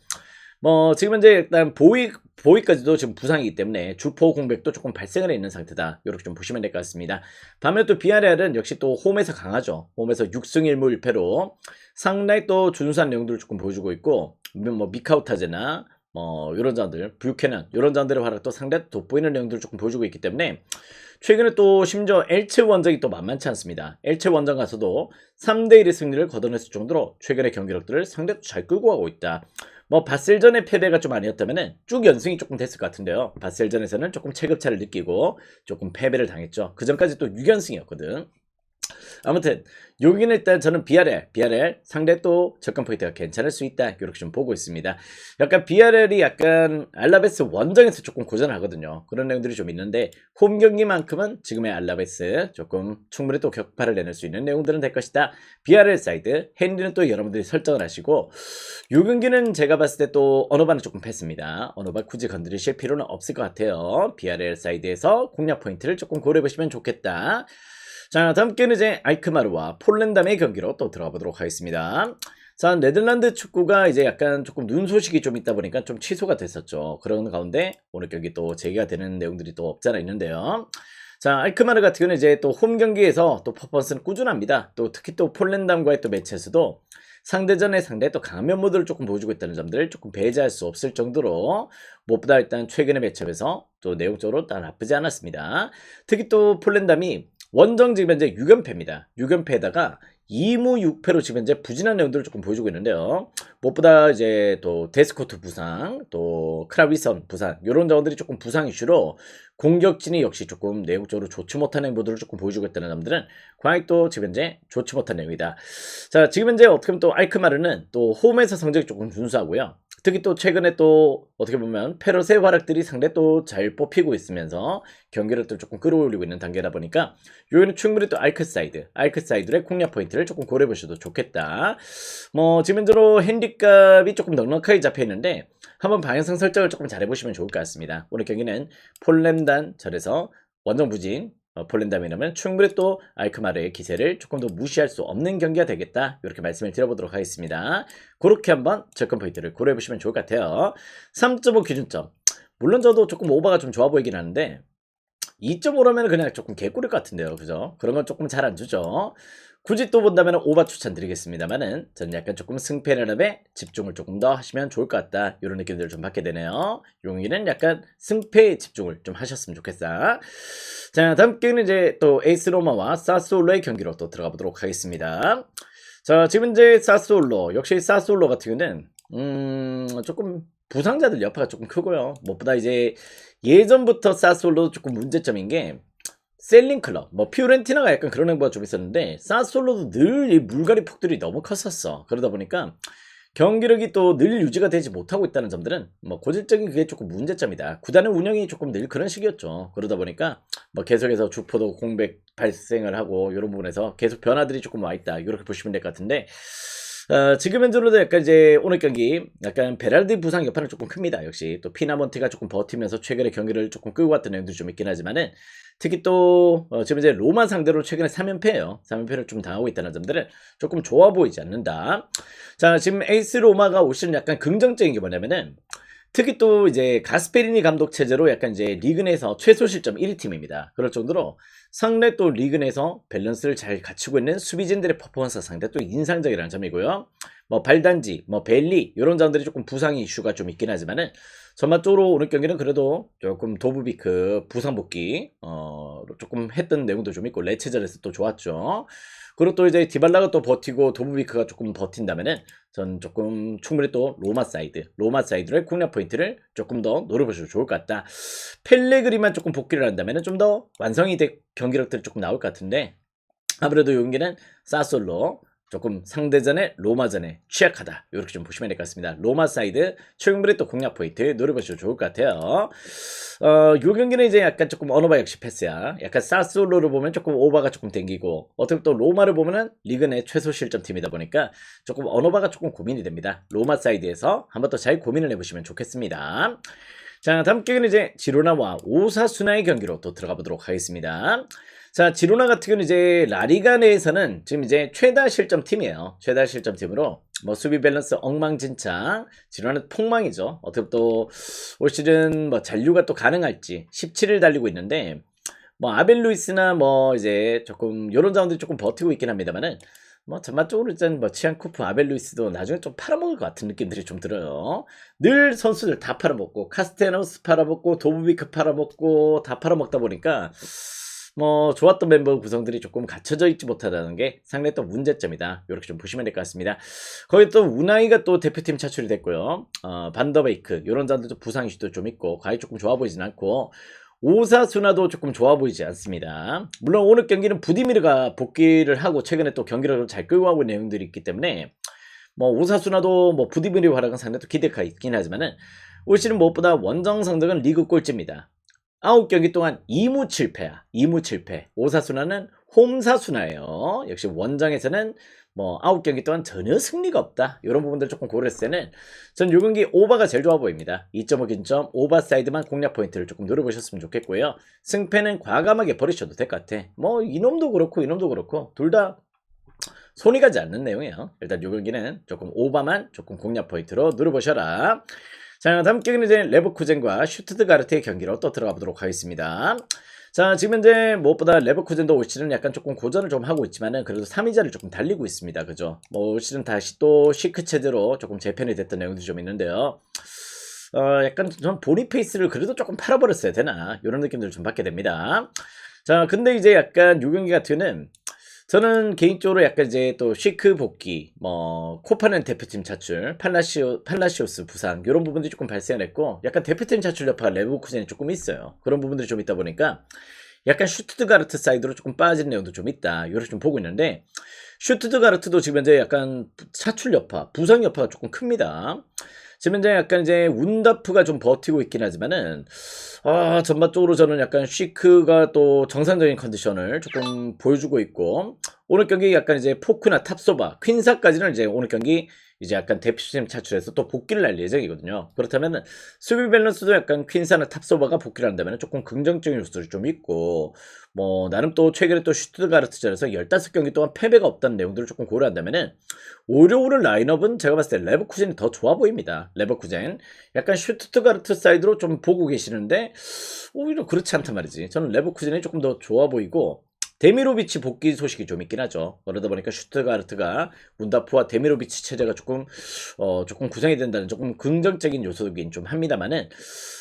뭐 지금 현재 일단 보이까지도 지금 부상이기 때문에 주포 공백도 조금 발생을 해 있는 상태다. 이렇게 좀 보시면 될 것 같습니다. 반면 또 비아레알은 역시 또 홈에서 강하죠. 홈에서 6승 1무 1패로 상당히 또 준수한 내용들을 조금 보여주고 있고 뭐 미카우타제나 뭐 이런 자들, 뷰캐넌 이런 자들의 활약도 상당히 돋보이는 내용들을 조금 보여주고 있기 때문에 최근에 또 심지어 엘체 원정이 또 만만치 않습니다. 엘체 원정 가서도 3대1의 승리를 거둬냈을 정도로 최근의 경기력들을 상당히 잘 끌고 가고 있다. 뭐 바셀전의 패배가 좀 아니었다면은 쭉 연승이 조금 됐을 것 같은데요. 바셀전에서는 조금 체급차를 느끼고 조금 패배를 당했죠. 그 전까지 또 6연승이었거든. 아무튼 여기는 일단 저는 비아렐 상대 또 접근 포인트가 괜찮을 수 있다 이렇게 좀 보고 있습니다. 약간 비아렐이 약간 알라베스 원정에서 조금 고전하거든요. 그런 내용들이 좀 있는데 홈 경기만큼은 지금의 알라베스 조금 충분히 또 격파를 내낼 수 있는 내용들은 될 것이다. 비아렐 사이드 핸디는 또 여러분들이 설정을 하시고 요 경기는 제가 봤을 때 또 어노바는 조금 패스입니다. 어노바 굳이 건드리실 필요는 없을 것 같아요. 비아렐 사이드에서 공략 포인트를 조금 고려해 보시면 좋겠다. 자, 다음 경기는 이제 알크마르와 폴란담의 경기로 또 들어가 보도록 하겠습니다. 자, 네덜란드 축구가 이제 약간 조금 눈 소식이 좀 있다 보니까 좀 취소가 됐었죠. 그런 가운데 오늘 경기 또 재개가 되는 내용들이 또 없잖아 있는데요. 자, 알크마르 같은 경우는 이제 또 홈 경기에서 또 퍼포먼스는 꾸준합니다. 또 특히 또 폴란담과의 또 매치에서도 상대전에 상대 또 강한 면모들을 조금 보여주고 있다는 점들을 조금 배제할 수 없을 정도로 무엇보다 일단 최근의 매치업에서 또 내용적으로 다 나쁘지 않았습니다. 특히 또 폴란담이 원정 지금 현재 6연패입니다. 6연패에다가 2무 6패로 지금 현재 부진한 내용들을 조금 보여주고 있는데요. 무엇보다 이제 또 데스코트 부상, 또 크라비선 부상 이런 자원들이 조금 부상 이슈로 공격진이 역시 조금 내용적으로 좋지 못한 행보들을 조금 보여주고 있다는 점들은 과연 또 지금 현재 좋지 못한 내용이다. 자, 지금 현재 어떻게 보면 또 알크마르는 또 홈에서 성적이 조금 준수하고요. 특히 또 최근에 또 어떻게 보면 페럿의 활약들이 상당히 또 잘 뽑히고 있으면서 경기력도 조금 끌어올리고 있는 단계다 보니까 여기는 충분히 또 알크사이드의 공략 포인트를 조금 고려해 보셔도 좋겠다. 뭐 지금 현재로 핸디값이 조금 넉넉하게 잡혀 있는데 한번 방향성 설정을 조금 잘 해보시면 좋을 것 같습니다. 오늘 경기는 폴란담 절에서 원정 부진 폴란담이라면 충분히 또 알크마르의 기세를 조금 더 무시할 수 없는 경기가 되겠다 이렇게 말씀을 드려보도록 하겠습니다. 그렇게 한번 접근 포인트를 고려해 보시면 좋을 것 같아요. 3.5 기준점 물론 저도 조금 오버가 좀 좋아 보이긴 하는데 2.5라면 그냥 조금 개꿀일 것 같은데요. 그죠? 그런 건 조금 잘 안 주죠. 굳이 또 본다면 오바 추천드리겠습니다만은 저는 약간 조금 승패연합에 집중을 조금 더 하시면 좋을 것 같다 이런 느낌들을 좀 받게 되네요. 용기는 약간 승패에 집중을 좀 하셨으면 좋겠다. 자, 다음 경기는 이제 또 에이스 로마와 사스올로의 경기로 또 들어가 보도록 하겠습니다. 자, 지금 이제 사스올로 역시 사스올로 같은 경우는 조금 부상자들 여파가 조금 크고요. 무엇보다 이제 예전부터 사스올로도 조금 문제점인 게 셀링 클럽, 뭐 피오렌티나가 약간 그런 행보가 좀 있었는데 사스올로도 늘 이 물갈이 폭들이 너무 컸었어. 그러다 보니까 경기력이 또 늘 유지가 되지 못하고 있다는 점들은 뭐 고질적인 그게 조금 문제점이다. 구단의 운영이 조금 늘 그런 식이었죠. 그러다 보니까 뭐 계속해서 주포도 공백 발생을 하고 이런 부분에서 계속 변화들이 조금 와 있다. 이렇게 보시면 될 것 같은데 지금 현재로도 약간 이제 오늘 경기 약간 베랄디 부상 여파는 조금 큽니다. 역시 또 피나몬티가 조금 버티면서 최근에 경기를 조금 끌고 왔던 내용도 좀 있긴 하지만은 특히 또 지금 이제 로마 상대로 최근에 3연패예요. 3연패를 좀 당하고 있다는 점들은 조금 좋아 보이지 않는다. 자, 지금 에이스 로마가 올 시즌 약간 긍정적인 게 뭐냐면은 특히 또 이제 가스페리니 감독 체제로 약간 이제 리그 내에서 최소 실점 1위 팀입니다. 그럴 정도로 상대 또 리그 내에서 밸런스를 잘 갖추고 있는 수비진들의 퍼포먼스가 상당히 또 인상적이라는 점이고요. 뭐 발단지, 뭐 벨리 이런 점들이 조금 부상 이슈가 좀 있긴 하지만은 전반적으로 오늘 경기는 그래도 조금 도브비크 부상 복귀 조금 했던 내용도 좀 있고 레체전에서 또 좋았죠. 그리고 또 이제 디발라가 또 버티고 도브비크가 조금 버틴다면은 전 조금 충분히 또 로마 사이드의 공략 포인트를 조금 더 노려보셔도 좋을 것 같다. 펠레그리만 조금 복귀를 한다면은 좀 더 완성이 된 경기력들이 조금 나올 것 같은데 아무래도 여기는 사솔로 조금 상대전에 로마전에 취약하다. 이렇게 좀 보시면 될 것 같습니다. 로마 사이드 충분히 또 공략 포인트 노려보셔도 좋을 것 같아요. 요 경기는 이제 약간 조금 어노바 역시 패스야. 약간 사솔로를 보면 조금 오바가 조금 땡기고 어떻게 또 로마를 보면은 리그 내 최소 실점 팀이다 보니까 조금 어노바가 조금 고민이 됩니다. 로마 사이드에서 한번 더 잘 고민을 해보시면 좋겠습니다. 자, 다음 경기는 이제 지로나와 오사수나의 경기로 또 들어가 보도록 하겠습니다. 자, 지로나 같은 경우는 이제 라리가 내에서는 지금 이제 최다 실점 팀이에요. 최다 실점 팀으로 뭐 수비 밸런스 엉망진창. 지로나는 폭망이죠. 어떻게 또 올 시즌 뭐 잔류가 또 가능할지 17을 달리고 있는데 뭐 아벨 루이스나 뭐 이제 조금 요런 자원들이 조금 버티고 있긴 합니다만은 뭐 전반적으로 일단 뭐 치안코프 아벨 루이스도 나중에 좀 팔아먹을 것 같은 느낌들이 좀 들어요. 늘 선수들 다 팔아먹고 카스테노스 팔아먹고 도브비크 팔아먹고 다 팔아먹다 보니까 뭐 좋았던 멤버 구성들이 조금 갖춰져 있지 못하다는 게 상당히 또 문제점이다. 이렇게 좀 보시면 될 것 같습니다. 거기 또 우나이가 또 대표팀 차출이 됐고요. 반더베이크 이런 자들도 부상 이슈도 좀 있고 과연 조금 좋아 보이진 않고 오사수나도 조금 좋아 보이지 않습니다. 물론 오늘 경기는 부디미르가 복귀를 하고 최근에 또 경기를 잘 끌고 가고 있는 내용들이 있기 때문에 뭐 오사수나도 뭐 부디미르 활약은 상당히 또 기대가 있긴 하지만은 올 시즌 무엇보다 원정 성적은 리그 꼴찌입니다. 9경기 동안 2무 7패야. 2무 7패. 오사수나는 홈사수나예요. 역시 원정에서는 뭐 9경기 동안 전혀 승리가 없다. 이런 부분들 조금 고려했을 때는 전 요 경기 오바가 제일 좋아 보입니다. 2.5 균점 오바 사이드만 공략 포인트를 조금 노려보셨으면 좋겠고요. 승패는 과감하게 버리셔도 될 것 같아. 뭐 이놈도 그렇고 이놈도 그렇고 둘 다 손이 가지 않는 내용이에요. 일단 요 경기는 조금 오바만 조금 공략 포인트로 노려보셔라. 자, 다음 경기는 이제 레버쿠젠과 슈투트가르트의 경기로 또 들어가 보도록 하겠습니다. 자, 지금 현재 무엇보다 레버쿠젠도 올 시즌 약간 조금 고전을 좀 하고 있지만은 그래도 3위자를 조금 달리고 있습니다. 그죠? 뭐 올 시즌 다시 또 시크 체제로 조금 재편이 됐던 내용도 좀 있는데요. 약간 전 보니페이스를 그래도 조금 팔아버렸어야 되나 이런 느낌들을 좀 받게 됩니다. 자, 근데 이제 약간 요 경기 같은 경우는 저는 개인적으로 약간 이제 또 시크 복귀, 뭐 코파넨 대표팀 차출, 팔라시오스 부상 이런 부분들이 조금 발생했고 약간 대표팀 차출 여파가 레버쿠젠이 조금 있어요. 그런 부분들이 좀 있다 보니까 약간 슈투트가르트 사이드로 조금 빠진 내용도 좀 있다. 이렇게 좀 보고 있는데 슈투트가르트도 지금 현재 약간 차출 여파, 부상 여파가 조금 큽니다. 지금 현재 약간 이제 운다프가 좀 버티고 있긴 하지만은 전반적으로 저는 약간 쉬크가 또 정상적인 컨디션을 조금 보여주고 있고 오늘 경기 약간 이제 포크나 탑소바, 퀸사까지는 이제 오늘 경기 이제 약간 대표팀 차출해서 또 복귀를 할 예정이거든요. 그렇다면 수비 밸런스도 약간 퀸사나 탑소바가 복귀를 한다면 조금 긍정적인 요소들이 좀 있고 뭐 나름 또 최근에 또 슈투트가르트전에서 15경기 동안 패배가 없다는 내용들을 조금 고려한다면은 오히려 오늘 라인업은 제가 봤을 때 레버쿠젠이 더 좋아 보입니다. 레버쿠젠 약간 슈투트가르트 사이드로 좀 보고 계시는데 오히려 그렇지 않단 말이지. 저는 레버쿠젠이 조금 더 좋아 보이고 데미로비치 복귀 소식이 좀 있긴 하죠. 그러다 보니까 슈트가르트가 문다프와 데미로비치 체제가 조금 구성이 된다는 조금 긍정적인 요소이긴 좀 합니다만은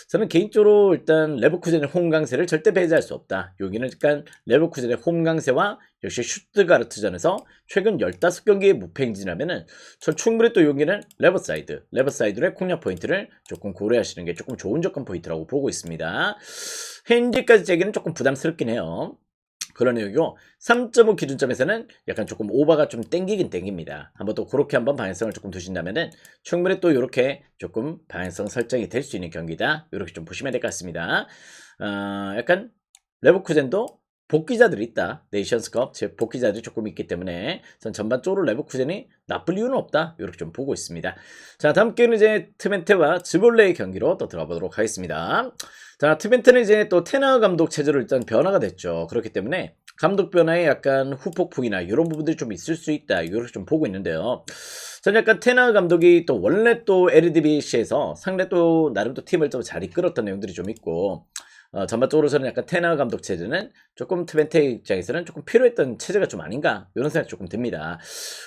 저는 개인적으로 일단 레버쿠젠의 홈 강세를 절대 배제할 수 없다. 여기는 약간 레버쿠젠의 홈 강세와 역시 슈트가르트전에서 최근 15경기의 무패 행진하면은 전 충분히 또 여기는 레버사이드의 공략 포인트를 조금 고려하시는 게 조금 좋은 접근 포인트라고 보고 있습니다. 현재까지 제기는 조금 부담스럽긴 해요. 그런 내용이고 3.5 기준점에서는 약간 조금 오버가 좀 땡기긴 땡깁니다. 한번 또 그렇게 한번 방향성을 조금 두신다면은 충분히 또 이렇게 조금 방향성 설정이 될 수 있는 경기다. 이렇게 좀 보시면 될 것 같습니다. 약간 레버쿠젠도 복귀자들이 있다. 네이션스컵 즉 복귀자들이 조금 있기 때문에 전 전반적으로 레버쿠젠이 나쁠 이유는 없다. 이렇게 좀 보고 있습니다. 자, 다음 경기는 이제 트멘테와 즈볼레의 경기로 또 들어보도록 하겠습니다. 자, 트멘테는 이제 또 테너 감독 체제로 일단 변화가 됐죠. 그렇기 때문에 감독 변화에 약간 후폭풍이나 이런 부분들이 좀 있을 수 있다. 이렇게 좀 보고 있는데요. 저는 약간 테너 감독이 또 원래 또 LDBC에서 상대 또 나름 또 팀을 좀 잘 이끌었던 내용들이 좀 있고 전반적으로 저는 약간 테너 감독 체제는 조금 트멘테 입장에서는 조금 필요했던 체제가 좀 아닌가 이런 생각이 조금 듭니다.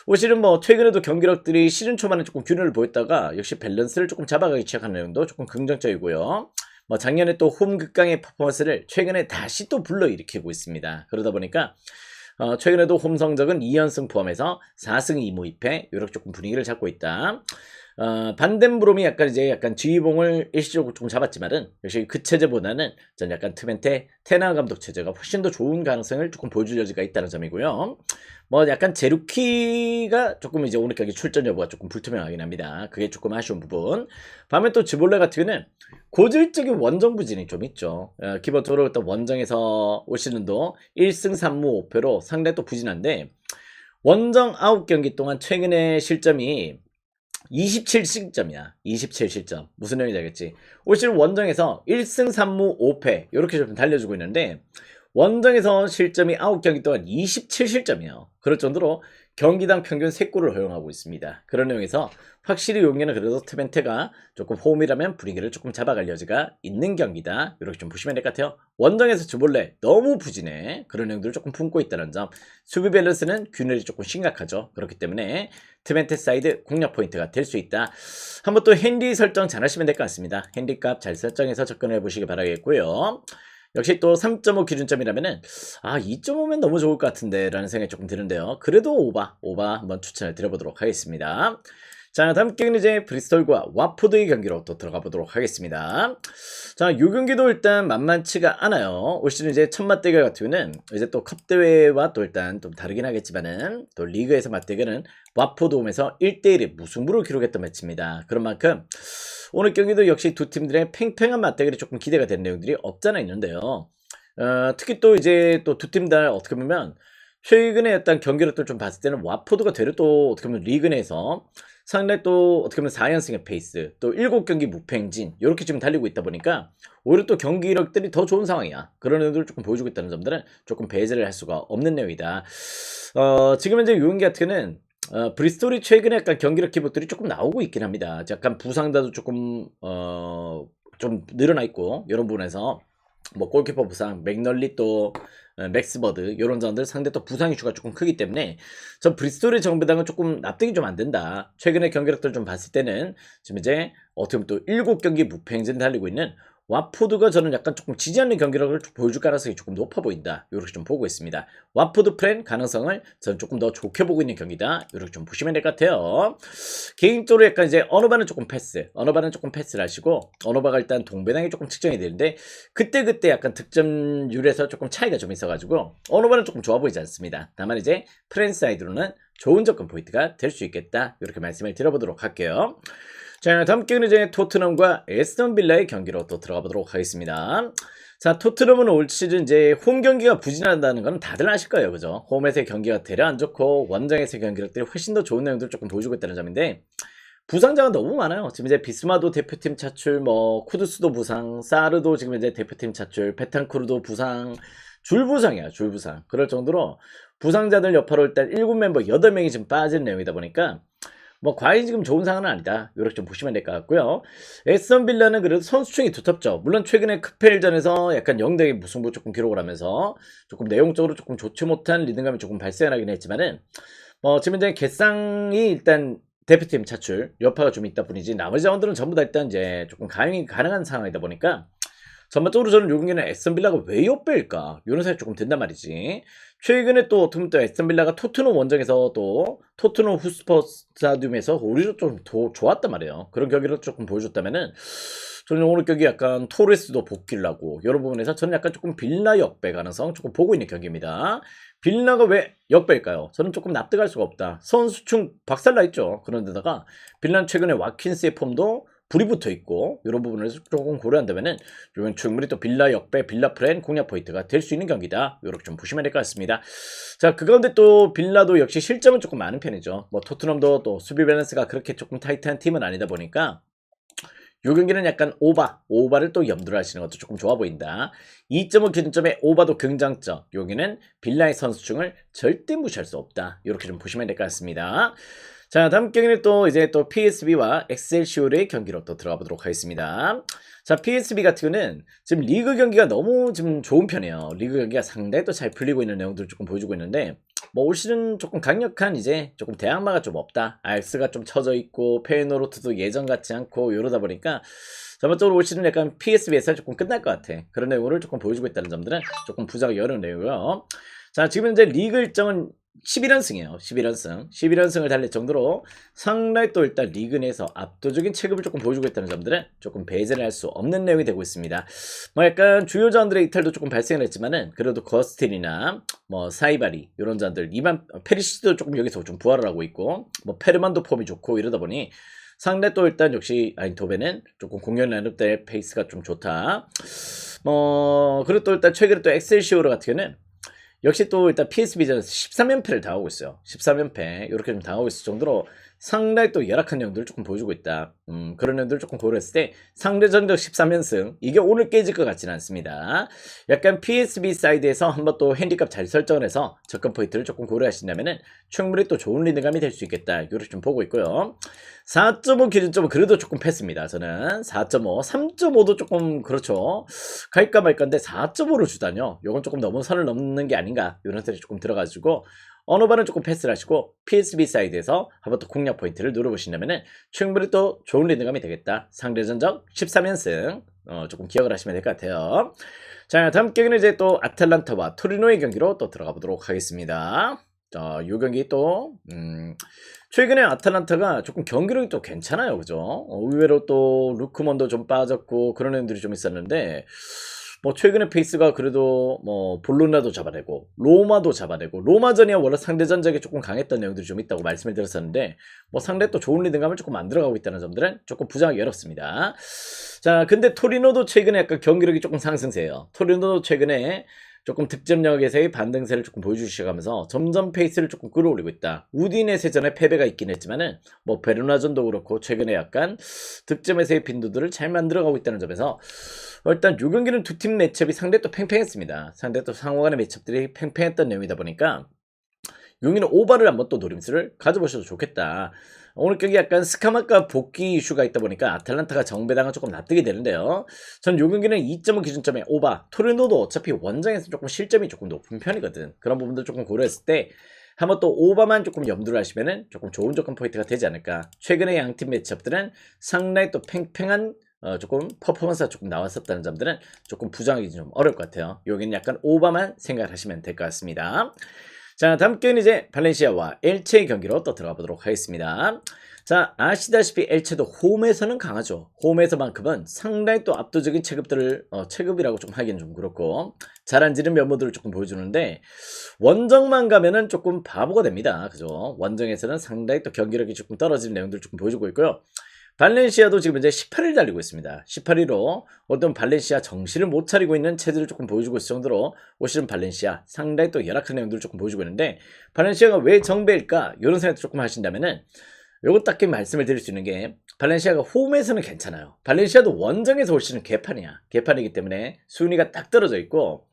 올 시즌 뭐 최근에도 경기력들이 시즌 초반에 조금 균열을 보였다가 역시 밸런스를 조금 잡아가기 시작하는 내용도 조금 긍정적이고요. 뭐 작년에 또 홈 극강의 퍼포먼스를 최근에 다시 또 불러일으키고 있습니다. 그러다 보니까 최근에도 홈 성적은 2연승 포함해서 4승 2무 2패 이렇게 조금 분위기를 잡고 있다. 반덴브롬이 약간 지휘봉을 일시적으로 조금 잡았지만은 역시 그 체제보다는 전 약간 트멘테 테나 감독 체제가 훨씬 더 좋은 가능성을 조금 보여줄 여지가 있다는 점이고요. 뭐 약간 제루키가 조금 이제 오늘 경기 출전 여부가 조금 불투명하긴 합니다. 그게 조금 아쉬운 부분. 반면 또 즈볼레 같은 경우는 고질적인 원정 부진이 좀 있죠. 기본적으로 일단 원정에서 올 시즌도 1승 3무 5패로 상당히 또 부진한데 원정 9경기 동안 최근의 실점이 27실점이야. 27실점. 무슨 내용인지 알겠지? 올 시즌 원정에서 1승 3무 5패 이렇게 좀 달려주고 있는데 원정에서 실점이 9경기 동안 27실점이에요. 그럴 정도로 경기당 평균 3골을 허용하고 있습니다. 그런 내용에서 확실히 용기는 그래도 트멘테가 조금 홈이라면 분위기를 조금 잡아갈 여지가 있는 경기다. 이렇게 좀 보시면 될 것 같아요. 원정에서 즈볼레 너무 부진해. 그런 내용들을 조금 품고 있다는 점. 수비 밸런스는 균열이 조금 심각하죠. 그렇기 때문에 트멘테 사이드 공략 포인트가 될 수 있다. 한번 또 핸디 설정 잘 하시면 될 것 같습니다. 핸디 값 잘 설정해서 접근해 보시기 바라겠고요. 역시 또 3.5 기준점이라면은 2.5면 너무 좋을 것 같은데 라는 생각이 조금 드는데요. 그래도 오바 한번 추천을 드려보도록 하겠습니다. 자, 다음 경기는 이제 브리스톨과 와포드의 경기로 또 들어가 보도록 하겠습니다. 자, 이 경기도 일단 만만치가 않아요. 올 시즌 이제 첫 맞대결 같은 경우는 이제 또 컵 대회와 또 일단 좀 다르긴 하겠지만은 또 리그에서 맞대결은 와포드 홈에서 1대1의 무승부를 기록했던 매치입니다. 그런 만큼 오늘 경기도 역시 두 팀들의 팽팽한 맞대결이 조금 기대가 되는 내용들이 없잖아 있는데요. 특히 또 이제 또 두 팀 다 어떻게 보면 최근에 어떤 경기력들 좀 봤을 때는 와포드가 되려 또 어떻게 보면 리그 내에서 상당히 또 어떻게 보면 4연승의 페이스 또 7경기 무패 행진 이렇게 지금 달리고 있다 보니까 오히려 또 경기력들이 더 좋은 상황이야. 그런 내용들을 조금 보여주고 있다는 점들은 조금 배제를 할 수가 없는 내용이다. 지금 현재 요 경기 같은 경우는 브리스톨이 최근에 약간 경기력 기복들이 조금 나오고 있긴 합니다. 약간 부상자도 조금 좀 늘어나 있고 이런 부분에서 뭐 골키퍼 부상, 맥널리 또 맥스버드 이런 점들 상대 또 부상 이슈가 조금 크기 때문에 저 브리스톨의 정배당은 조금 납득이 좀 안 된다. 최근의 경기력들 좀 봤을 때는 지금 이제 어떻게 보면 또 7경기 무패 행진을 달리고 있는 와포드가 저는 약간 조금 지지 않는 경기력을 보여줄 가능성이 조금 높아 보인다. 이렇게 좀 보고 있습니다. 와포드 프렌 가능성을 저는 조금 더 좋게 보고 있는 경기다. 이렇게 좀 보시면 될 것 같아요. 개인적으로 약간 이제 어느 바는 조금 패스, 어느 바는 조금 패스를 하시고 어느 바가 일단 동배당이 조금 측정이 되는데 그때 약간 득점률에서 조금 차이가 좀 있어가지고 어느 바는 조금 좋아 보이지 않습니다. 다만 이제 프렌 사이드로는 좋은 접근 포인트가 될 수 있겠다. 이렇게 말씀을 드려보도록 할게요. 자, 다음 경기는 이제 토트넘과 에스턴 빌라의 경기로 또 들어가 보도록 하겠습니다. 자, 토트넘은 올 시즌 이제 홈 경기가 부진한다는 건 다들 아실 거예요. 그죠? 홈에서의 경기가 대려 안 좋고 원정에서의 경기력들이 훨씬 더 좋은 내용들을 조금 보여주고 있다는 점인데 부상자가 너무 많아요. 지금 이제 비스마도 대표팀 차출, 뭐 쿠두스도 부상, 사르도 지금 이제 대표팀 차출, 베탄쿠르도 부상, 줄부상이야, 줄부상. 그럴 정도로 부상자들 여파로 일단 7멤버 8명이 지금 빠진 내용이다 보니까 뭐 과연 지금 좋은 상황은 아니다. 이렇게 좀 보시면 될 것 같고요. 에스턴 빌라는 그래도 선수층이 두텁죠. 물론 최근에 크펠전에서 약간 0대 무승부 조금 기록을 하면서 조금 내용적으로 조금 좋지 못한 리듬감이 조금 발생하긴 했지만은 지금 이제 개쌍이 일단 대표팀 차출 여파가 좀 있다 뿐이지 나머지 자원들은 전부 다 일단 이제 조금 가용이 가능한 상황이다 보니까 전반적으로 저는 요 경기는 에스턴 빌라가 왜 옆뺄까 이런 생각이 조금 든단 말이지. 최근에 또 어떻게 보면 또 에스턴 빌라가 토트넘 원정에서 또 토트넘 후스퍼 스타디움에서 오히려 좀 더 좋았단 말이에요. 그런 경기를 조금 보여줬다면은 저는 오늘 경기 약간 토레스도 복귀를 하고 여러 부분에서 저는 약간 조금 빌라 역배 가능성 조금 보고 있는 경기입니다. 빌라가 왜 역배일까요? 저는 조금 납득할 수가 없다. 선수층 박살나 있죠. 그런데다가 빌라는 최근에 와킨스의 폼도 불이 붙어 있고 이런 부분에서 조금 고려한다면은 이번 충분히 또 빌라 역배, 빌라 프렌 공략 포인트가 될 수 있는 경기다. 이렇게 좀 보시면 될 것 같습니다. 자, 그 가운데 또 빌라도 역시 실점은 조금 많은 편이죠. 뭐 토트넘도 또 수비 밸런스가 그렇게 조금 타이트한 팀은 아니다 보니까 요 경기는 약간 오바를 또 염두를 하시는 것도 조금 좋아 보인다. 2.5 기준점의 오바도 긍정적. 여기는 빌라의 선수층을 절대 무시할 수 없다. 이렇게 좀 보시면 될 것 같습니다. 자, 다음 경기는 또 이제 또 PSV와 엑셀시오르의 경기로 또 들어가 보도록 하겠습니다. 자, PSV 같은 경우는 지금 리그 경기가 너무 지금 좋은 편이에요. 리그 경기가 상당히 또 잘 풀리고 있는 내용들을 조금 보여주고 있는데, 뭐 올 시즌 조금 강력한 이제 조금 대항마가 좀 없다. 알스가 좀 처져 있고 페이노로트도 예전 같지 않고 이러다 보니까 전반적으로 올 시즌 약간 PSV에서 조금 끝날 것 같아. 그런 내용을 조금 보여주고 있다는 점들은 조금 부작이 어려운 내용이고요. 자, 지금 현재 리그 일정은 11연승이에요. 11연승. 11연승을 달릴 정도로 상당히 또 일단 리그 내에서 압도적인 체급을 조금 보여주고 있다는 점들은 조금 배제를 할 수 없는 내용이 되고 있습니다. 뭐 약간 주요 자원들의 이탈도 조금 발생을 했지만은 그래도 거스틴이나 뭐 사이바리 이런 자원들 이만 페리시도 조금 여기서 좀 부활을 하고 있고 뭐 페르만도 폼이 좋고 이러다 보니 상대 또 일단 역시 아인토벤은 조금 공격 라인업들의 페이스가 좀 좋다. 뭐 그리고 또 일단 최근에 또 엑셀시오르 같은 경우는 역시 또 일단 PSV전에서 13연패를 당하고 있어요. 13연패 이렇게 좀 당하고 있을 정도로 상당히 또 열악한 내용들을 조금 보여주고 있다. 그런 내용들을 조금 고려했을 때 상대 전적 13연승 이게 오늘 깨질 것 같지는 않습니다. 약간 PSV 사이드에서 한번 또 핸디캡 잘 설정을 해서 접근 포인트를 조금 고려하신다면은 충분히 또 좋은 리드감이 될 수 있겠다. 이렇게 좀 보고 있고요. 4.5 기준점은 그래도 조금 패스입니다. 저는 4.5, 3.5도 조금 그렇죠. 갈까 말까인데 4.5로 주다뇨. 요건 조금 너무 선을 넘는 게 아닌가 이런 생각이 조금 들어가지고 어느 반은 조금 패스를 하시고 PSV 사이드에서 한번 또 공략 포인트를 누려보신다면은 충분히 또 좋은 리드감이 되겠다. 상대 전적 13연승 조금 기억을 하시면 될 것 같아요. 자, 다음 경기는 이제 또 아탈란타와 토리노의 경기로 또 들어가 보도록 하겠습니다. 자, 요 경기 또 최근에 아탈란타가 조금 경기력이 또 괜찮아요. 그죠? 의외로 또 루크먼도 좀 빠졌고 그런 애들이 좀 있었는데 뭐 최근에 페이스가 그래도 뭐 볼로나도 잡아내고 로마도 잡아내고 로마전이야 원래 상대 전적에 조금 강했던 내용들이 좀 있다고 말씀을 드렸었는데 뭐 상대 또 좋은 리듬감을 조금 만들어가고 있다는 점들은 조금 부정하기 어렵습니다. 자, 근데 토리노도 최근에 약간 경기력이 조금 상승세예요. 토리노도 최근에 조금 득점력에서의 반등세를 조금 보여주시면서 점점 페이스를 조금 끌어올리고 있다. 우디네세전에 패배가 있긴 했지만은 뭐 베르나전도 그렇고 최근에 약간 득점에서의 빈도들을 잘 만들어가고 있다는 점에서 일단 요 경기는 두 팀 매첩이 상당히 또 팽팽했습니다. 상당히 또 상호간의 매첩들이 팽팽했던 내용이다 보니까 용인은 오바를 한번 또 노림수를 가져보셔도 좋겠다. 오늘 경기 약간 스카마카 복귀 이슈가 있다 보니까 아탈란타가 정배당은 조금 납득이 되는데요. 전 요 경기는 2.5 기준점의 오바. 토르노도 어차피 원정에서 조금 실점이 조금 높은 편이거든. 그런 부분들 조금 고려했을 때 한번 또 오바만 조금 염두를 하시면은 조금 좋은 조건 포인트가 되지 않을까. 최근에 양팀 매치업들은 상당히 또 팽팽한 조금 퍼포먼스가 조금 나왔었다는 점들은 조금 부정하기 좀 어려울 것 같아요. 여기는 약간 오바만 생각하시면 될 것 같습니다. 자, 다음 경기는 이제 발렌시아와 엘체의 경기로 또 들어가 보도록 하겠습니다. 자, 아시다시피 엘체도 홈에서는 강하죠. 홈에서만큼은 상당히 또 압도적인 체급들을 체급이라고 좀 하기는 좀 그렇고 잘한지는 면모들을 조금 보여주는데 원정만 가면은 조금 바보가 됩니다. 그죠? 원정에서는 상당히 또 경기력이 조금 떨어지는 내용들을 조금 보여주고 있고요. 발렌시아도 지금 현재 18일 달리고 있습니다. 18위로 어떤 발렌시아 정신을 못 차리고 있는 체제를 조금 보여주고 있을 정도로 올 시즌 발렌시아 상당히 또 열악한 내용들을 조금 보여주고 있는데 발렌시아가 왜 정배일까? 이런 생각도 조금 하신다면은 요거 딱히 말씀을 드릴 수 있는 게 발렌시아가 홈에서는 괜찮아요. 발렌시아도 원정에서 올 시즌 개판이야. 개판이기 때문에 순위가 딱 떨어져 있고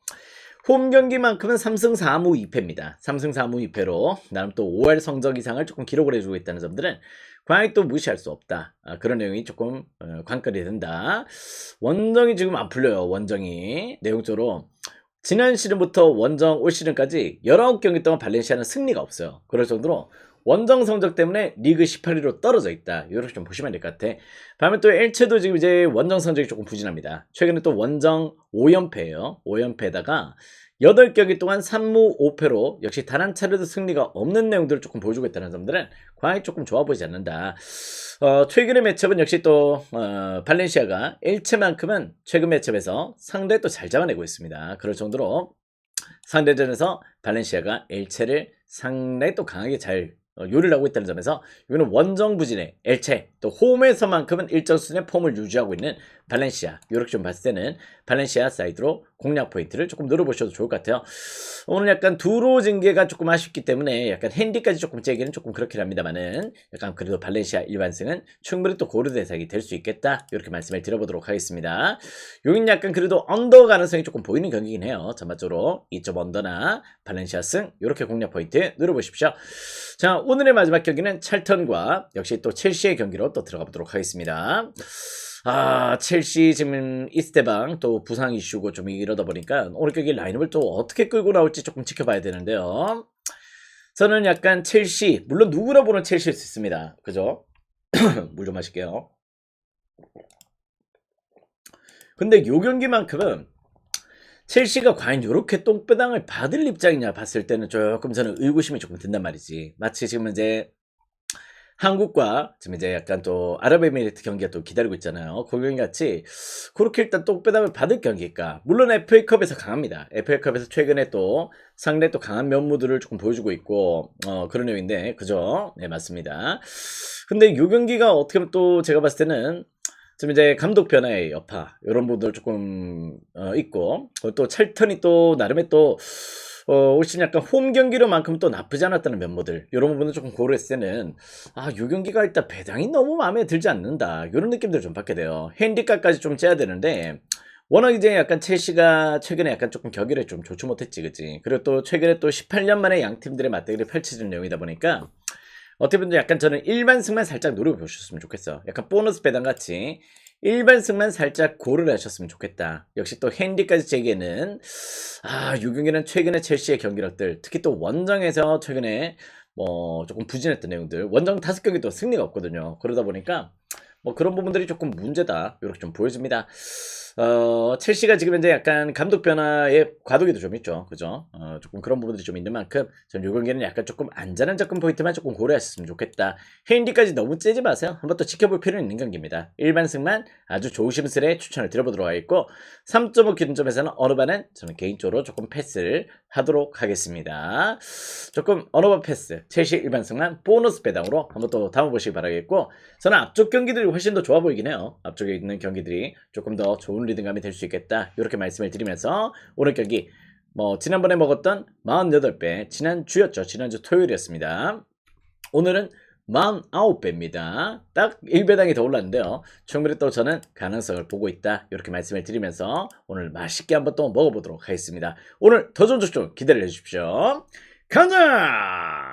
홈 경기만큼은 3승 4무 2패입니다. 3승 4무 2패로 나름 또 5할 성적 이상을 조금 기록을 해주고 있다는 점들은 과연 또 무시할 수 없다. 그런 내용이 조금 관건이 된다. 원정이 지금 안 풀려요. 원정이 내용적으로 지난 시즌부터 원정 올 시즌까지 19경기 동안 발렌시아는 승리가 없어요. 그럴 정도로 원정 성적 때문에 리그 18위로 떨어져 있다. 이렇게 좀 보시면 될 것 같아. 다음에 또 엘체도 지금 이제 원정 성적이 조금 부진합니다. 최근에 또 원정 5연패예요. 5연패에다가 8경기 동안 3무 5패로 역시 단 한 차례도 승리가 없는 내용들을 조금 보여주고 있다는 점들은 과히 조금 좋아 보이지 않는다. 최근의 매첩은 역시 또 발렌시아가 일체만큼은 최근 매첩에서 상대 또 잘 잡아내고 있습니다. 그럴 정도로 상대전에서 발렌시아가 일체를 상당히 또 강하게 잘 요리를 하고 있다는 점에서 이거는 원정부진의 엘체 또 홈에서만큼은 일정 수준의 폼을 유지하고 있는 발렌시아, 이렇게 좀 봤을 때는 발렌시아 사이드로 공략 포인트를 조금 늘어보셔도 좋을 것 같아요. 오늘 약간 두로 징계가 조금 아쉽기 때문에 약간 핸디까지 조금 째기는 조금 그렇긴 합니다만은 약간 그래도 발렌시아 일반승은 충분히 또 고려 대상이 될 수 있겠다, 이렇게 말씀을 드려보도록 하겠습니다. 여긴 약간 그래도 언더 가능성이 조금 보이는 경기긴 해요. 전반적으로 2점 언더나 발렌시아 승, 이렇게 공략 포인트 늘어보십시오. 자, 오늘의 마지막 경기는 찰턴과 역시 또 첼시의 경기로 또 들어가 보도록 하겠습니다. 첼시 지금 이스테방 또 부상 이슈고 좀 이러다 보니까 오늘 경기 라인업을 또 어떻게 끌고 나올지 조금 지켜봐야 되는데요. 저는 약간 첼시, 물론 누구나 보는 첼시일 수 있습니다. 그죠? 물 좀 마실게요. 근데 요 경기만큼은 첼시가 과연 이렇게 똥배당을 받을 입장이냐 봤을 때는 조금 저는 의구심이 조금 든단 말이지. 마치 지금 이제 한국과 지금 이제 약간 또 아랍에미리트 경기가 또 기다리고 있잖아요. 그 경기 같이 그렇게 일단 똥배당을 받을 경기일까? 물론 FA컵에서 강합니다. FA컵에서 최근에 또 상당히 또 강한 면모들을 조금 보여주고 있고 그런 내용인데, 그죠? 네, 맞습니다. 근데 이 경기가 어떻게 보면 또 제가 봤을 때는 지금 이제 감독 변화의 여파 이런 부분들 조금 있고, 또 찰턴이 또 나름의 또 훨씬 약간 홈 경기로만큼 또 나쁘지 않았다는 면모들, 이런 부분을 조금 고려했을 때는 요 경기가 일단 배당이 너무 마음에 들지 않는다, 이런 느낌들을 좀 받게 돼요. 핸디값까지 좀 째야 되는데 워낙 이제 약간 첼시가 최근에 약간 조금 경기를 좀 좋지 못했지, 그치? 그리고 또 최근에 또 18년 만에 양 팀들의 맞대결이 펼쳐진 내용이다 보니까 어떻게 보면 약간 저는 일반승만 살짝 노려보셨으면 좋겠어. 약간 보너스 배당 같이 일반승만 살짝 고를 하셨으면 좋겠다. 역시 또 핸디까지 제기에는 요 경기는 최근에 첼시의 경기력들, 특히 또 원정에서 최근에 뭐 조금 부진했던 내용들, 원정 5경기 또 승리가 없거든요. 그러다 보니까 뭐 그런 부분들이 조금 문제다, 이렇게 좀 보여집니다. 첼시가 지금 현재 약간 감독 변화에 과도기도 좀 있죠. 그죠? 조금 그런 부분들이 좀 있는 만큼 저는 이 경기는 약간 조금 안전한 접근 포인트만 조금 고려하셨으면 좋겠다. 헤인디까지 너무 째지 마세요. 한번 또 지켜볼 필요는 있는 경기입니다. 일반승만 아주 조심스레 추천을 드려보도록 하겠고, 3.5 기준점에서는 어느 반은 저는 개인적으로 조금 패스를 하도록 하겠습니다. 조금 어느 패스, 첼시 일반승만 보너스 배당으로 한번 또 담아보시기 바라겠고, 저는 앞쪽 경기들이 훨씬 더 좋아 보이긴 해요. 앞쪽에 있는 경기들이 조금 더 좋은 리듬감이 될 수 있겠다, 이렇게 말씀을 드리면서 오늘 경기 뭐 지난번에 먹었던 48배, 지난주였죠. 지난주 토요일이었습니다. 오늘은 49배입니다. 딱 1배당이 더 올랐는데요. 충분히 또 저는 가능성을 보고 있다, 이렇게 말씀을 드리면서 오늘 맛있게 한번 또 먹어보도록 하겠습니다. 오늘 더 좋은 조건 기대를 해주십시오. 가자!